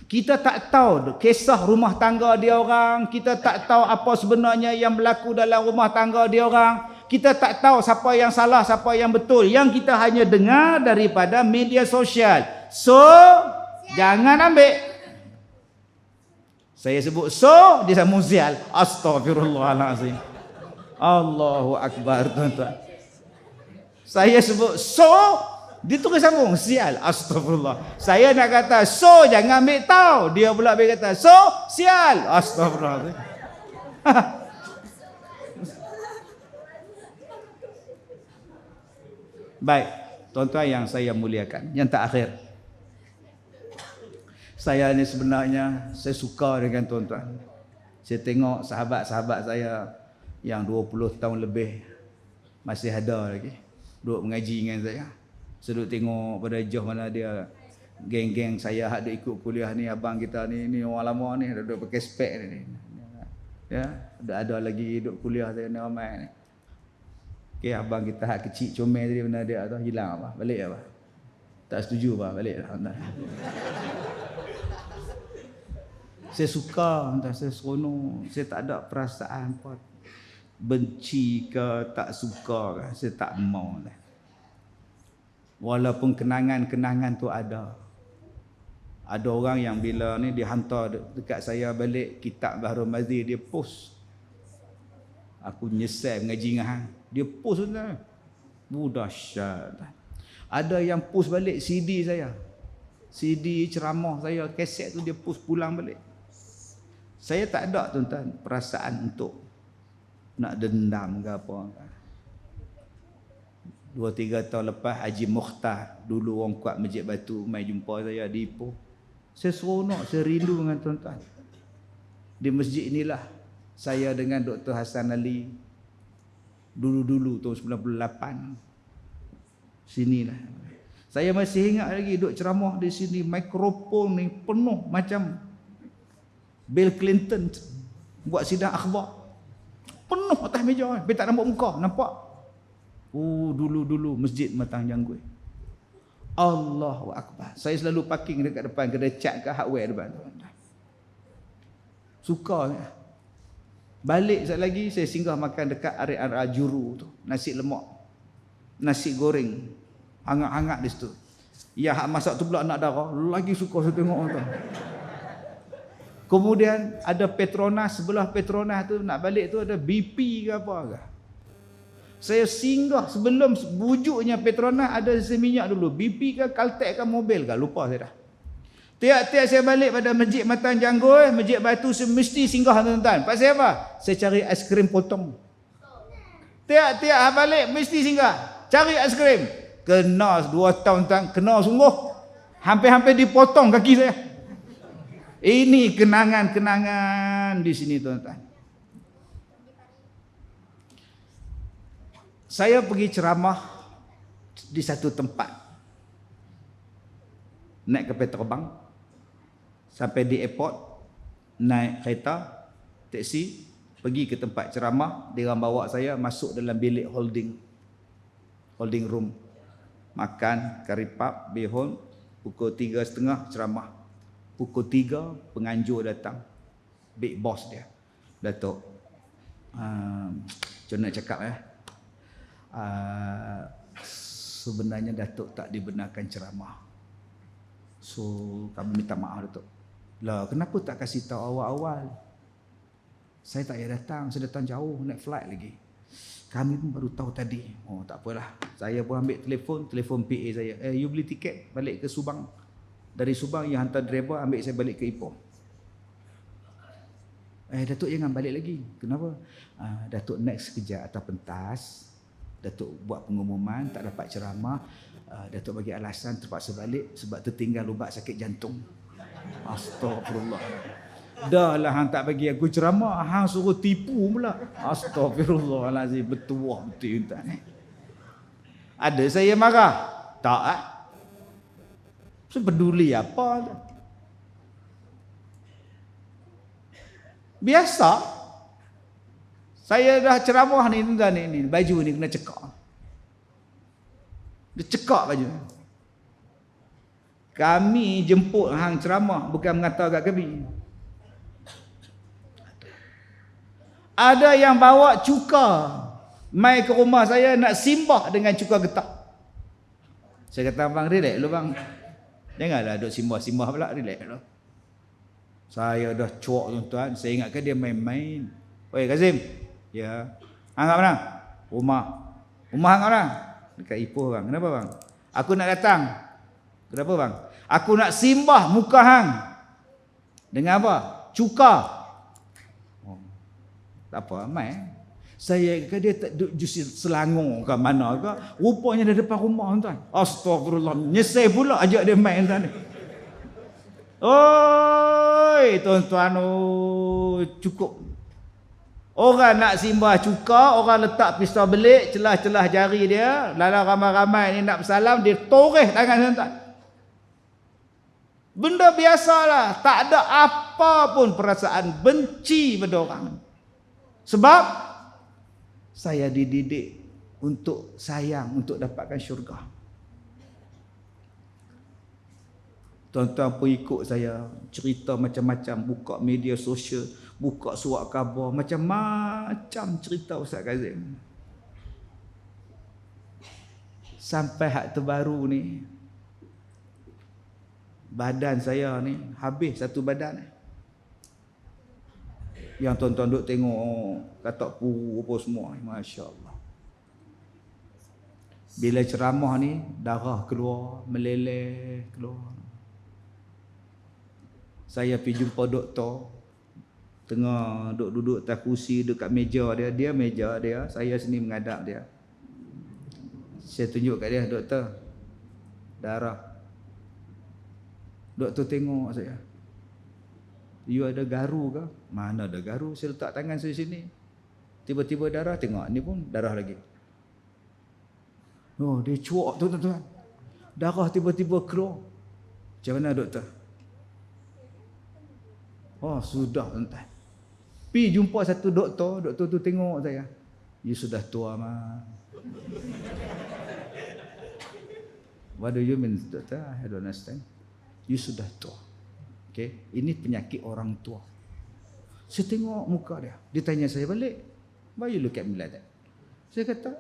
Speaker 1: Kita tak tahu kisah rumah tangga dia orang. Kita tak tahu apa sebenarnya yang berlaku dalam rumah tangga dia orang. Kita tak tahu siapa yang salah, siapa yang betul. Yang kita hanya dengar daripada media sosial. So, jangan ambil. Saya sebut so, dia sambung sial. Astaghfirullahalazim. Allahu Akbar, tuan-tuan. Saya sebut so, dia terus sambung sial. Astagfirullah. Saya nak kata so, jangan ambil tahu. Dia pula ambil kata so, sial. Astagfirullah. Baik, tuan-tuan yang saya muliakan, yang terakhir. Saya ni sebenarnya saya suka dengan tuan-tuan. Saya tengok sahabat-sahabat saya yang 20 tahun lebih masih ada lagi duduk mengaji dengan saya. Saya duduk tengok pada jauh mana dia geng-geng saya ada ikut kuliah ni, abang kita ni orang lama ni duduk pakai spek ni. Ya, ada lagi duduk kuliah saya ni ramai ni. Okey, abang kita hak kecil comel tadi mana dia tu hilang apa? Balik apa? Tak setuju apa? Balik lah. Saya suka, saya seronok, saya tak ada perasaan apa benci ke tak suka ke, saya tak mau lah. Walaupun kenangan-kenangan tu ada. Ada orang yang bila ni dihantar dekat saya balik kitab Bahrul Mazid, dia post. Aku nyesal mengaji dengan hang. Dia post tu. Dahsyat. Ada yang post balik CD saya. CD ceramah saya, kaset tu dia post pulang balik. Saya tak ada, tuan-tuan, perasaan untuk nak dendam ke apa. 2-3 tahun lepas Haji Mukhtar, dulu orang kuat Masjid Batu, mai jumpa saya di Ipoh. Saya seronok, saya rindu dengan tuan-tuan. Di masjid inilah saya dengan Dr. Hassan Ali dulu-dulu tahun 98. Sinilah. Saya masih ingat lagi duduk ceramah di sini, mikrofon ni penuh macam Bill Clinton buat sidang akhbar. Penuh atas meja, tapi tak nampak muka, nampak. Oh, dulu-dulu masjid Matang Janggui. Allahu Akbar. Saya selalu parking dekat depan kedai cat ke hardware depan. Suka. Balik sekali lagi saya singgah makan dekat area Juru tu. Nasi lemak. Nasi goreng. Hangat-hangat di situ. Yang hak masak tu pula nak darah. Lagi suka saya tengok tu. Kemudian ada Petronas, sebelah Petronas tu nak balik tu ada BP ke apa ke. Saya singgah sebelum bujuknya Petronas ada minyak dulu. BP ke Caltex ke mobil ke, lupa saya dah. Tiap-tiap saya balik pada Masjid Matang Janggui, Masjid Batu, saya mesti singgah, tuan-tuan. Pasal apa? Saya cari aiskrim potong. Tiap-tiap balik mesti singgah, cari aiskrim. Kena 2 tahun, tuan, kena sungguh. Hampir-hampir dipotong kaki saya. Ini kenangan-kenangan di sini, tuan-tuan. Saya pergi ceramah di satu tempat. Naik kapal terbang sampai di airport, naik kereta, taksi, pergi ke tempat ceramah, dia orang bawa saya masuk dalam bilik holding room. Makan kari pap, bihun, pukul 3.30 ceramah. Pukul 3 penganjur datang. Big boss dia. Datuk. Macam nak cakap sebenarnya Datuk tak dibenarkan ceramah. So kami minta maaf Datuk. Lah kenapa tak kasih tahu awal-awal? Saya tak payah datang, saya datang jauh, naik flight lagi. Kami pun baru tahu tadi. Oh tak apalah. Saya pun ambil telefon PA saya. You beli tiket balik ke Subang. Dari Subang you hantar driver ambil saya balik ke Ipoh. Datuk jangan balik lagi. Kenapa? Datuk next sekejap atas pentas. Datuk buat pengumuman tak dapat ceramah. Datuk bagi alasan terpaksa balik sebab tertinggal ubat sakit jantung. Astagfirullah. Dah lah hang tak bagi aku ceramah, hang suruh tipu pula. Astagfirullahalazim, betul tak ni. Ada saya marah? Tak. Saya peduli apa? Biasa. Saya dah ceramah ni baju ni kena cekak. Dia cekak baju. Kami jemput hang ceramah bukan mengata kat kami. Ada yang bawa cuka mai ke rumah saya nak simbah dengan cuka getah. Saya kata bang relax dulu bang. Janganlah duk simbah-simbah pula, relax dulu. Saya dah cuak tuan-tuan, saya ingatkan dia main-main. Oi Kazim. Ya. Hang kat mana? Rumah. Rumah hang kat mana? Dekat Ipoh bang. Kenapa bang? Aku nak datang. Kenapa bang? Aku nak simbah muka hang. Dengan apa? Cuka. Tak apa, mai. Saya kata dia tak duduk jusi Selangor ke mana ke. Rupanya di depan rumah tuan. Astagfirullah. Nyesai pula ajak dia main tuan. Oi, tuan-tuan, cukup. Orang nak simbah cuka, orang letak pistol belik, celah-celah jari dia. Lalu ramai-ramai ni nak bersalam, dia toreh tangan tuan-tuan. Benda biasalah. Tak ada apa pun perasaan benci pada orang. Sebab saya dididik untuk sayang, untuk dapatkan syurga. Tuan-tuan pun ikut saya cerita macam-macam, buka media sosial, buka surat khabar, macam-macam cerita Ustaz Kazim. Sampai hak terbaru ni, badan saya ni habis satu badan ni. Yang tuan-tuan duk tengok katak puru apa semua, masya-Allah. Bila ceramah ni darah keluar, meleleh keluar. Saya pergi jumpa doktor, tengah duduk atas kursi dekat meja dia meja dia, saya sini menghadap dia. Saya tunjuk kat dia, doktor, darah. Doktor tengok saya. You ada garu ke? Mana ada garu? Saya letak tangan saya sini. Tiba-tiba darah, tengok ni pun darah lagi. Oh, dia cuak tu tuan-tuan. Darah tiba-tiba keluar. Macam mana doktor? Oh, sudah tuan-tuan. Pergi jumpa satu doktor tu tengok saya. You sudah tua mah. What do you mean, doktor? I don't understand. You sudah tua. Okay, ini penyakit orang tua. Saya tengok muka dia. Dia tanya saya balik, why you look at me like that? Saya kata,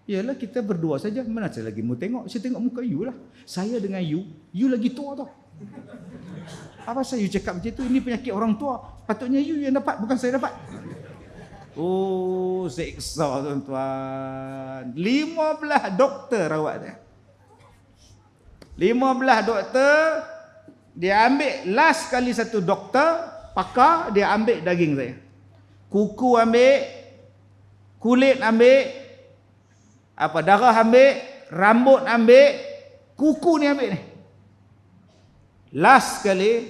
Speaker 1: yalah kita berdua saja. Mana saya lagi mau tengok? Saya tengok muka you lah. Saya dengan you lagi tua tau. Apa saya you cakap macam tu? Ini penyakit orang tua. Patutnya you yang dapat, bukan saya dapat. Oh, seksa tuan-tuan. 15 doktor rawat dia. 15 doktor. Dia ambil last kali satu doktor pakar, dia ambil daging saya. Kuku ambil, kulit ambil, apa darah ambil, rambut ambil, kuku ni ambil ni. Last kali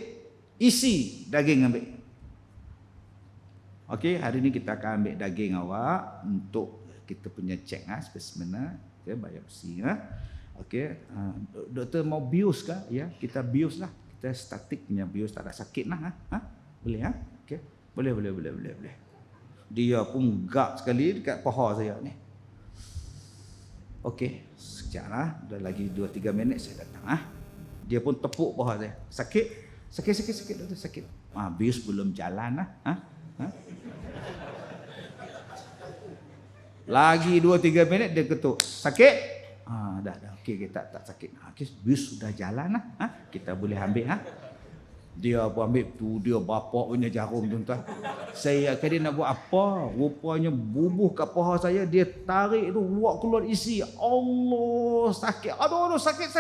Speaker 1: isi daging ambil. Okey, hari ni kita akan ambil daging awak untuk kita punya cek spesimen, okay, biopsi. Okey, doktor mau bius ke? Ya, kita bius lah. Kita statik punya bius, tak ada sakit lah. Boleh ha? Okey. Boleh. Dia pun gak sekali dekat paha saya ni. Okey, sekejap lah. Dah lagi 2-3 minit saya datang. Dia pun tepuk paha saya. Sakit doktor, sakit. Bius belum jalan lah. Lagi 2-3 minit dia ketuk. Sakit? Dah. Okey, tak sakit. Okey, bius sudah jalan lah. Kita boleh ambil. Dia pun ambil tu, dia bapak punya jarum tuan-tuan. Saya kata dia nak buat apa? Rupanya bubuh kat paha saya, dia tarik tu, buat keluar isi. Allah, sakit. Aduh, sakit.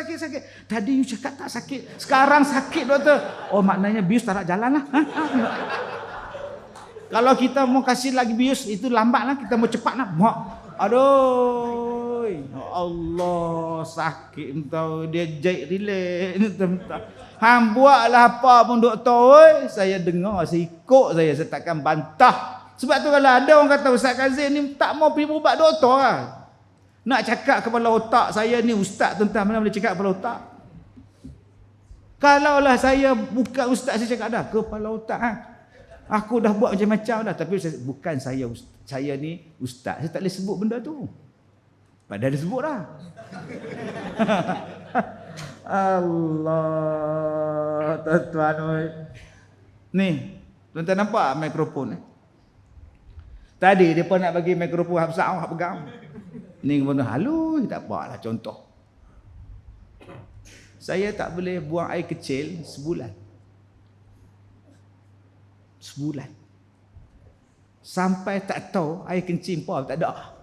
Speaker 1: Tadi you cakap tak sakit. Sekarang sakit doktor. Oh, maknanya bius tak nak jalan lah. Kalau kita mau kasih lagi bius, itu lambat lah. Kita mau cepat lah. Aduh. Allah, sakit entah. Dia jahit relax. Hang buatlah apa pun doktor. Saya dengar, saya ikut saya takkan bantah. Sebab tu kalau ada orang kata Ustaz Kazim ni tak mau pergi berubat doktor lah. Nak cakap kepala otak saya ni ustaz tuan-tuan, mana boleh cakap kepala otak? Kalaulah saya bukan ustaz, saya cakap dah kepala otak. Aku dah buat macam-macam dah, tapi bukan saya ni ustaz. Saya tak boleh sebut benda tu. Padahal dia sebut dah. Allah, tuan-tuan. Ni, tuan-tuan nampak mikrofon ni? Tadi dia pun nak bagi mikrofon Hafsah awak pegang. Ni kemudian halus, tak apalah contoh. Saya tak boleh buang air kecil sebulan. Sampai tak tahu air kencing pun tak ada.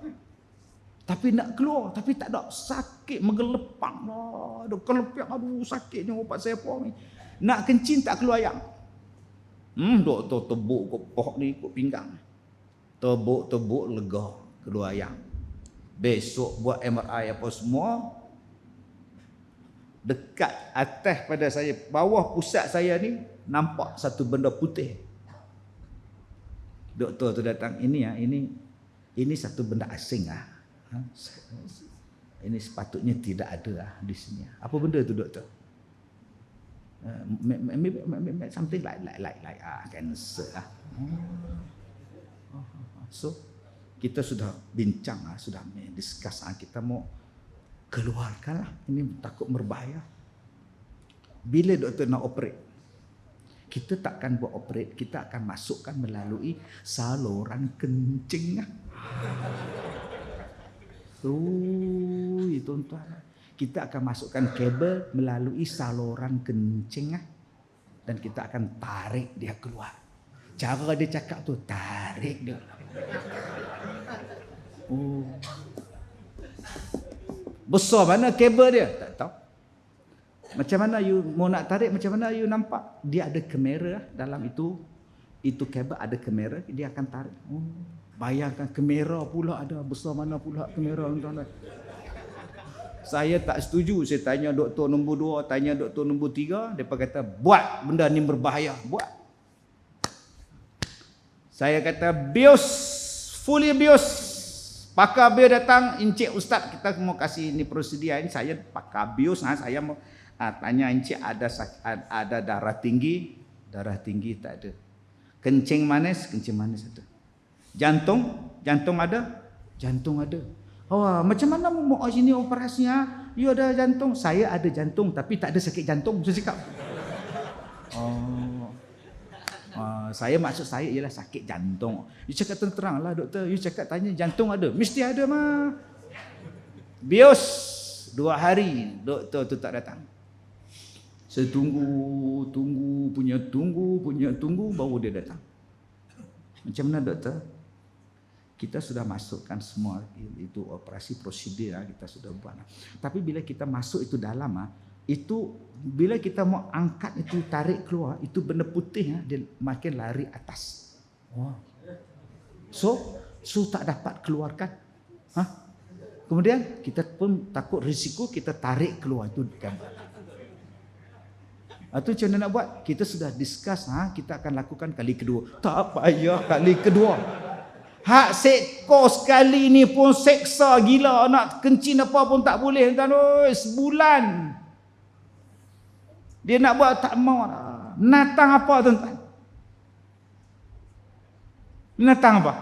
Speaker 1: Tapi nak keluar, tapi tak ada. Sakit menggelepang lah. Aduh, kelepang, aduh sakitnya obat saya pun ni. Nak kencing tak keluar yang. Doktor tebuk kot pohon ni, kot pinggang. Tebuk lega, keluar yang. Besok buat MRI apa semua. Dekat atas pada saya, bawah pusat saya ni, nampak satu benda putih. Doktor tu datang, ini satu benda asing lah. Ini sepatutnya tidak ada di sini. Apa benda tu doktor? Something like cancer lah. So kita sudah bincang lah, sudah discuss lah, kita mau keluarkan lah. Ini takut berbahaya. Bila doktor nak operate, kita takkan buat operate, kita akan masukkan melalui saluran kencing lah. Tuan-tuan, kita akan masukkan kabel melalui saluran kencing dan kita akan tarik dia keluar. Cara dia cakap tu, tarik dia. Besar mana kabel dia? Tak tahu. Macam mana you mau nak tarik, macam mana you nampak? Dia ada kamera dalam itu kabel ada kamera, dia akan tarik. Bayangkan kamera pula ada, besar mana pula kamera tuan-tuan. Saya tak setuju. Saya tanya doktor nombor 2, tanya doktor nombor 3, depa kata buat benda ni berbahaya, buat. Saya kata bios, fully bios. Pakar bios datang, encik ustaz kita mau kasih ni prosedur ini, saya pakar bios, saya mau tanya encik ada darah tinggi tak ada. Kencing manis ada. Jantung ada? Jantung ada. Macam mana mau sini operasinya? You ada jantung? Saya ada jantung tapi tak ada sakit jantung. Saya cakap. Saya maksud saya ialah sakit jantung. You cakap terang lah doktor. You cakap tanya jantung ada? Mesti ada mah. Bios 2 hari doktor tu tak datang. Saya tunggu baru dia datang. Macam mana doktor? Kita sudah masukkan semua itu operasi prosedur kita sudah buat. Tapi bila kita masuk itu dalam itu bila kita mau angkat itu tarik keluar itu benda putih dia makin lari atas. So tak dapat keluarkan. Kemudian kita pun takut risiko kita tarik keluar itu gambar. Itu macam mana nak buat? Kita sudah discuss kita akan lakukan kali kedua. Tak payah kali kedua. Hak sekor sekali ni pun seksa gila. Nak kencing apa pun tak boleh. Tuan, sebulan. Dia nak buat tak mau lah. Binatang apa tuan-tuan? Binatang apa?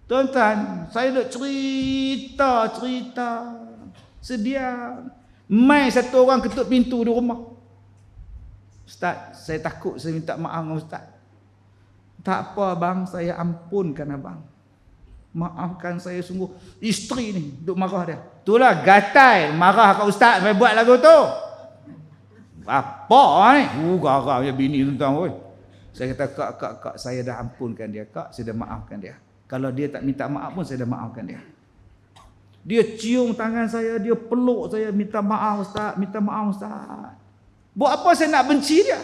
Speaker 1: Tuan-tuan, saya duk cerita. Sedia. Mai satu orang ketuk pintu di rumah. Ustaz, saya takut saya minta maaf dengan Ustaz. Tak apa bang, saya ampunkan abang. Maafkan saya sungguh. Isteri ni duk marah dia. Itulah gatal marah kat Ustaz saya buat lagu tu. Apa ni? Garang je bini tuan-tuan oi. Saya kata kak saya dah ampunkan dia. Kak, saya dah maafkan dia. Kalau dia tak minta maaf pun saya dah maafkan dia. Dia cium tangan saya, dia peluk saya, minta maaf Ustaz, minta maaf Ustaz. Buat apa saya nak benci dia?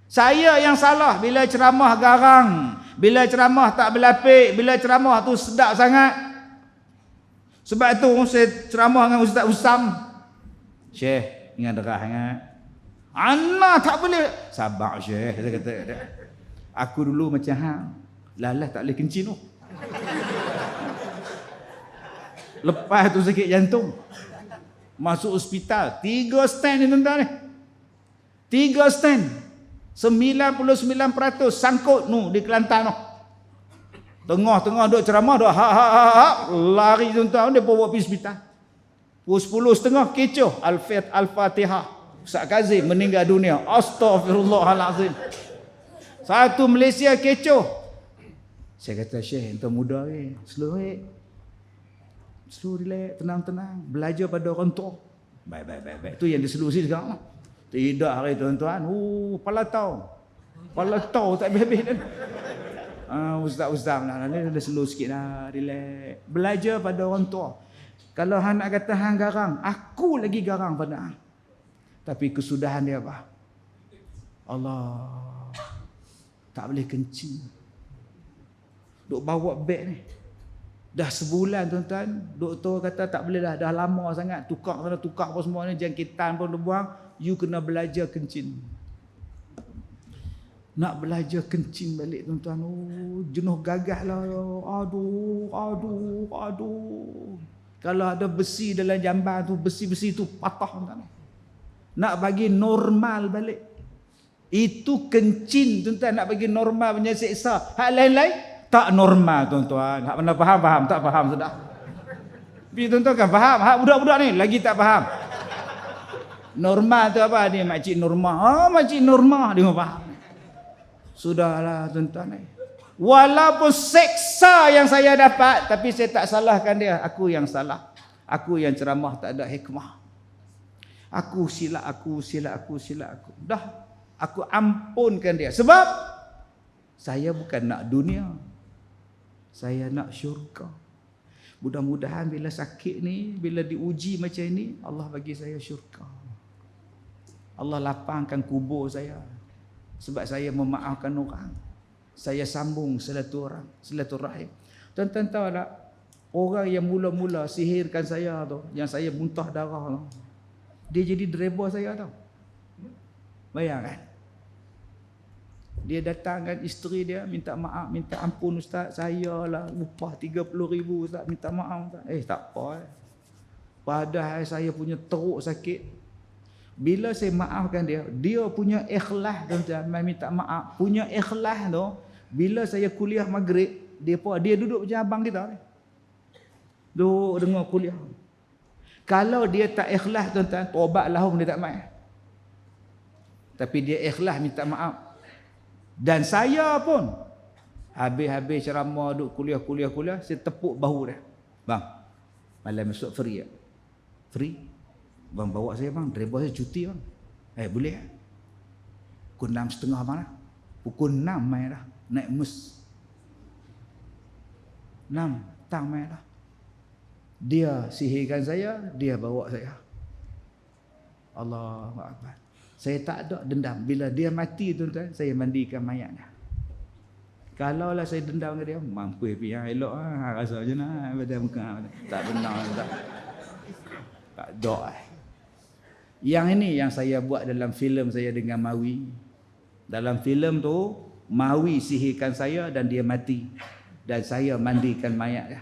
Speaker 1: Saya yang salah bila ceramah garang, bila ceramah tak berlapik, bila ceramah tu sedap sangat. Sebab tu saya ceramah dengan Ustaz Usam. Syekh, ingat derah ingat. Ana tak boleh. Sabar Syekh, saya kata. Aku dulu macam hang. Lalas tak boleh kencing tu. Lepas tu sakit jantung. Masuk hospital. 3 stand ni tuan-tuan ni. 3 stand. 99% sangkut nu di Kelantan tu. Tengah-tengah duk ceramah duk lari tuan-tuan dia bawa pergi hospital. Pukul 10.30 kecoh Al-Fatihah. Ustaz Kazim meninggal dunia. Astaghfirullahalazim. Satu Malaysia kecoh. Saya kata Syekh, entah muda ni. Slow relax, tenang-tenang. Belajar pada orang tua. Baik. Itu yang diselusi sekarang. Tidak hari tuan-tuan. Pala tahu tak habis-habis kan. Ustaz lah. Ni dah slow sikit lah. Relax. Belajar pada orang tua. Kalau hang nak kata hang garang, aku lagi garang pada hang. Tapi kesudahan dia apa? Allah. Tak boleh kencing. Duk bawa beg ni. Dah sebulan tuan-tuan, doktor kata tak boleh dah lama sangat, tukar apa semua ni, jangkitan pun buang, you kena belajar kencing. Nak belajar kencing balik tuan-tuan, jenuh gagah lah, aduh. Kalau ada besi dalam jamban tu, besi-besi tu patah tuan-tuan. Nak bagi normal balik. Itu kencing tuan-tuan, nak bagi normal punya seksa. Hak lain-lain tak normal tuan-tuan. Hak mana faham, tak faham sudah. Tapi tuan-tuan kan faham. Hak budak-budak ni lagi tak faham. Normal tu apa? Dia makcik normal. Makcik normal dia faham. Sudahlah tuan-tuan ni. Walaupun seksa yang saya dapat, tapi saya tak salahkan dia. Aku yang salah. Aku yang ceramah tak ada hikmah. Aku silap aku. Dah, aku ampunkan dia. Sebab saya bukan nak dunia. Saya nak syurga. Mudah-mudahan bila sakit ni, bila diuji macam ni, Allah bagi saya syurga. Allah lapangkan kubur saya. Sebab saya memaafkan orang. Saya sambung silaturahim. Tuan-tuan tahu tak? Orang yang mula-mula sihirkan saya tu, yang saya muntah darah tu, dia jadi driver saya tau. Bayangkan. Dia datang dengan isteri dia, minta maaf, minta ampun Ustaz, saya lah upah 30,000 Ustaz, minta maaf Ustaz. Tak apa. Padahal saya punya teruk sakit. Bila saya maafkan dia, dia punya ikhlas tuan-tuan, minta maaf. Punya ikhlas tu, bila saya kuliah maghrib, dia duduk macam abang kita ni. Duduk dengar kuliah. Kalau dia tak ikhlas tuan-tuan, tobat lahum dia tak main. Tapi dia ikhlas minta maaf. Dan saya pun habis-habis ceramah duk kuliah, saya tepuk bahu dia. Bang, malam esok free tak? Free? Bang bawa saya bang, driver saya cuti bang. Boleh tak? Pukul 6.30 mana? Pukul 6 main dah. Naik mus. 6 tang main dah. Dia sihirkan saya, dia bawa saya. Allahu Akbar. Saya tak ada dendam. Bila dia mati tuan-tuan, saya mandikan mayatnya. Kalaulah saya dendam dengan dia, mampu yang elok lah. Rasa macam mana pada muka. Tak benar. Tak ada. Yang ini yang saya buat dalam filem saya dengan Mawi. Dalam filem tu, Mawi sihirkan saya dan dia mati. Dan saya mandikan mayat dia.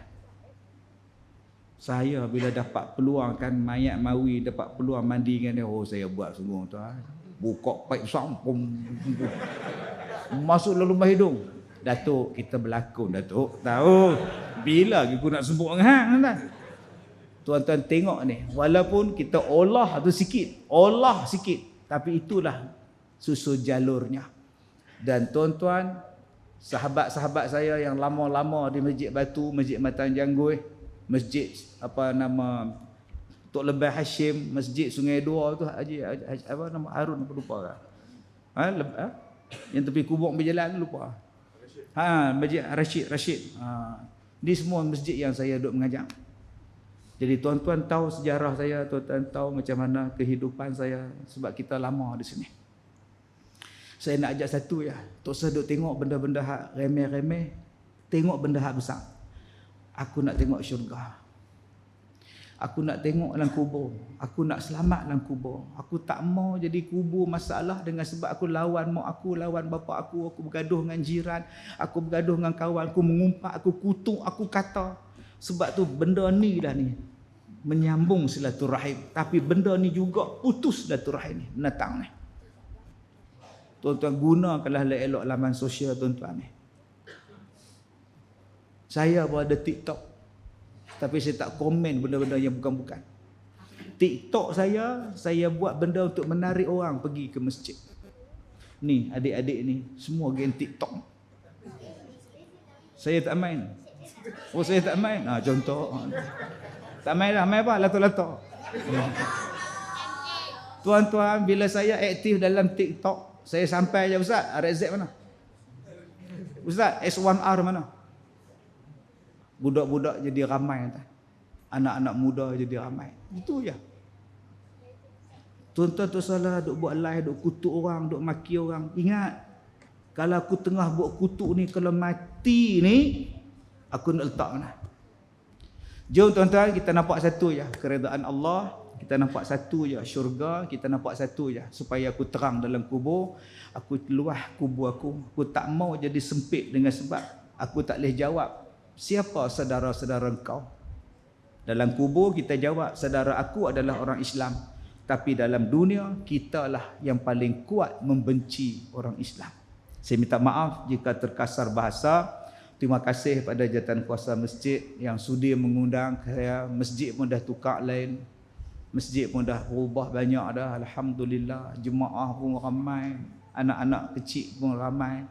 Speaker 1: Saya bila dapat peluang kan mayat Mawi, dapat peluang mandikan dia, oh saya buat sungguh tuan. Buka paip sampung. Masuk dalam lubang hidung. Datuk, kita berlakon Datuk. Tahu bila aku nak sembuk dengan hang tuan. Tuan-tuan tengok ni, walaupun kita olah tu sikit, tapi itulah susun jalurnya. Dan tuan-tuan, sahabat-sahabat saya yang lama-lama di Masjid Batu, Masjid Matan Janggui, Masjid apa nama Tok Lebah Hashim, Masjid Sungai Dua tu Haji apa nama Harun apa lupa kan. Yang tepi kubur berjalan lupa. Masjid Rashid. Ni semua masjid yang saya duduk mengajar. Jadi tuan-tuan tahu sejarah saya, tuan-tuan tahu macam mana kehidupan saya sebab kita lama di sini. Saya nak ajak satu ya. Tok saya duk tengok benda-benda hak remeh-remeh, tengok benda hak besar. Aku nak tengok syurga. Aku nak tengok dalam kubur. Aku nak selamat dalam kubur. Aku tak mau jadi kubur masalah dengan sebab aku lawan mak aku, lawan bapa aku bergaduh dengan jiran, aku bergaduh dengan kawan, aku mengumpat, aku kutuk, aku kata. Sebab tu benda ni dah ni menyambung silaturahim, tapi benda ni juga putus silaturahim ni menatang ni. Tuan-tuan gunakanlah elok-elok laman sosial tuan-tuan ni. Saya pun ada TikTok, tapi saya tak komen benda-benda yang bukan-bukan. TikTok saya buat benda untuk menarik orang pergi ke masjid. Ni adik-adik ni semua geng TikTok. Saya tak main. Oh saya tak main. Contoh. Tak main lah, main apa? Lato-lato. Tuan-tuan, bila saya aktif dalam TikTok, saya sampai je Ustaz, RZ mana? Ustaz, S1R mana? Budak-budak jadi ramai. Anak-anak muda jadi ramai. Itu je. Tuan-tuan tu salah duk buat live, duk kutuk orang, duk maki orang. Ingat, kalau aku tengah buat kutuk ni, kalau mati ni, aku nak letak mana? Jom tuan-tuan, kita nampak satu je keredaan Allah, kita nampak satu je syurga, kita nampak satu je supaya aku terang dalam kubur, aku luah kubur aku tak mau jadi sempit dengan sebab aku tak boleh jawab siapa saudara-saudara engkau. Dalam kubur kita jawab saudara aku adalah orang Islam, tapi dalam dunia kitalah yang paling kuat membenci orang Islam. Saya minta maaf jika terkasar bahasa. Terima kasih pada jawatan kuasa masjid yang sudi mengundang saya. Masjid pun dah tukar lain. Masjid pun dah berubah banyak dah. Alhamdulillah. Jemaah pun ramai. Anak-anak kecil pun ramai.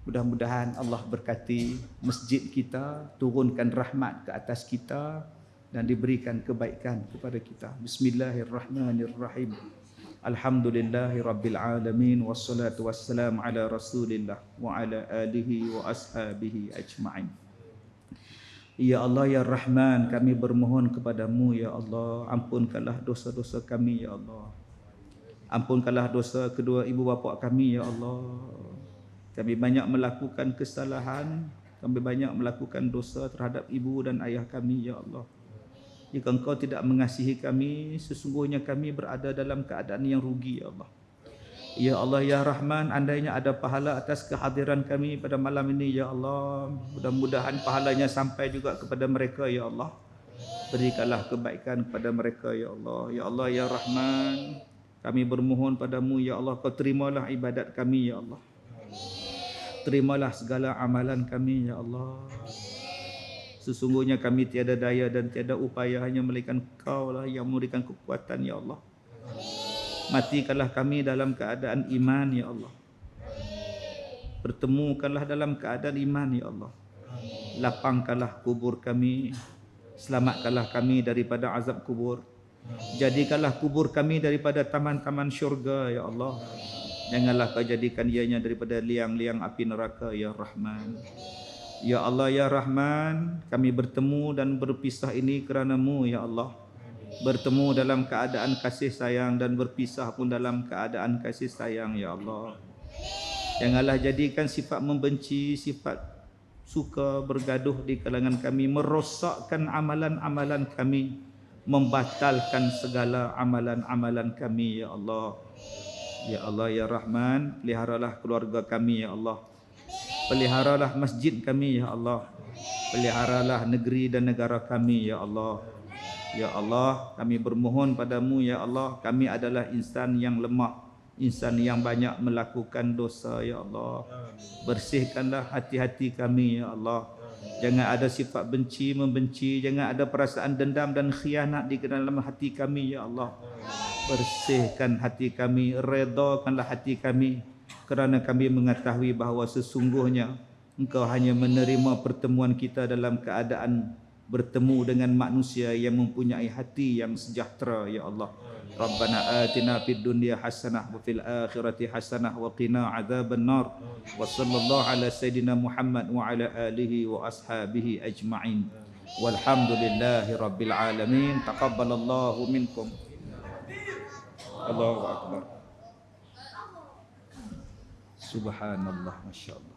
Speaker 1: Mudah-mudahan Allah berkati masjid kita. Turunkan rahmat ke atas kita. Dan diberikan kebaikan kepada kita. Bismillahirrahmanirrahim. Alhamdulillahi Rabbil Alamin. Wassalatu wassalamu ala Rasulillah wa ala alihi wa ashabihi ajma'in. Ya Allah, Ya Rahman, kami bermohon kepadamu, Ya Allah. Ampunkanlah dosa-dosa kami, Ya Allah. Ampunkanlah dosa kedua ibu bapa kami, Ya Allah. Kami banyak melakukan kesalahan. Kami banyak melakukan dosa terhadap ibu dan ayah kami, Ya Allah. Jika engkau tidak mengasihi kami, sesungguhnya kami berada dalam keadaan yang rugi, Ya Allah. Ya Allah, Ya Rahman, andainya ada pahala atas kehadiran kami pada malam ini, Ya Allah, mudah-mudahan pahalanya sampai juga kepada mereka, Ya Allah. Berikanlah kebaikan kepada mereka, Ya Allah. Ya Allah, Ya Rahman, kami bermohon padamu, Ya Allah, kau terimalah ibadat kami, Ya Allah. Terimalah segala amalan kami, Ya Allah. Sesungguhnya kami tiada daya dan tiada upaya, hanya melainkan Kau lah yang memberikan kekuatan, Ya Allah. Matikanlah kami dalam keadaan iman, Ya Allah. Pertemukanlah dalam keadaan iman, Ya Allah. Lapangkanlah kubur kami. Selamatkanlah kami daripada azab kubur. Jadikanlah kubur kami daripada taman-taman syurga, Ya Allah. Janganlah Kau jadikan ianya daripada liang-liang api neraka, Ya Rahman. Ya Allah, Ya Rahman, kami bertemu dan berpisah ini kerana-Mu, Ya Allah. Bertemu dalam keadaan kasih sayang dan berpisah pun dalam keadaan kasih sayang, Ya Allah. Janganlah jadikan sifat membenci, sifat suka bergaduh di kalangan kami, merosakkan amalan-amalan kami, membatalkan segala amalan-amalan kami, Ya Allah. Ya Allah, Ya Rahman, peliharalah keluarga kami, Ya Allah. Peliharalah masjid kami ya Allah. Peliharalah negeri dan negara kami ya Allah. Ya Allah, kami bermohon padamu ya Allah, kami adalah insan yang lemah, insan yang banyak melakukan dosa ya Allah. Bersihkanlah hati-hati kami ya Allah. Jangan ada sifat benci, membenci, jangan ada perasaan dendam dan khianat di dalam hati kami ya Allah. Bersihkan hati kami, redakanlah hati kami, kerana kami mengetahui bahawa sesungguhnya Engkau hanya menerima pertemuan kita dalam keadaan bertemu dengan manusia yang mempunyai hati yang sejahtera ya Allah. Rabbana atina fid dunya hasanah wa fil akhirati hasanah wa qina adzabannar. Wa sallallahu ala sayidina Muhammad wa ala alihi wa ashabihi ajma'in. Walhamdulillahi rabbil alamin. Taqabbalallahu minkum. Allahu akbar. Subhanallah, masyaallah.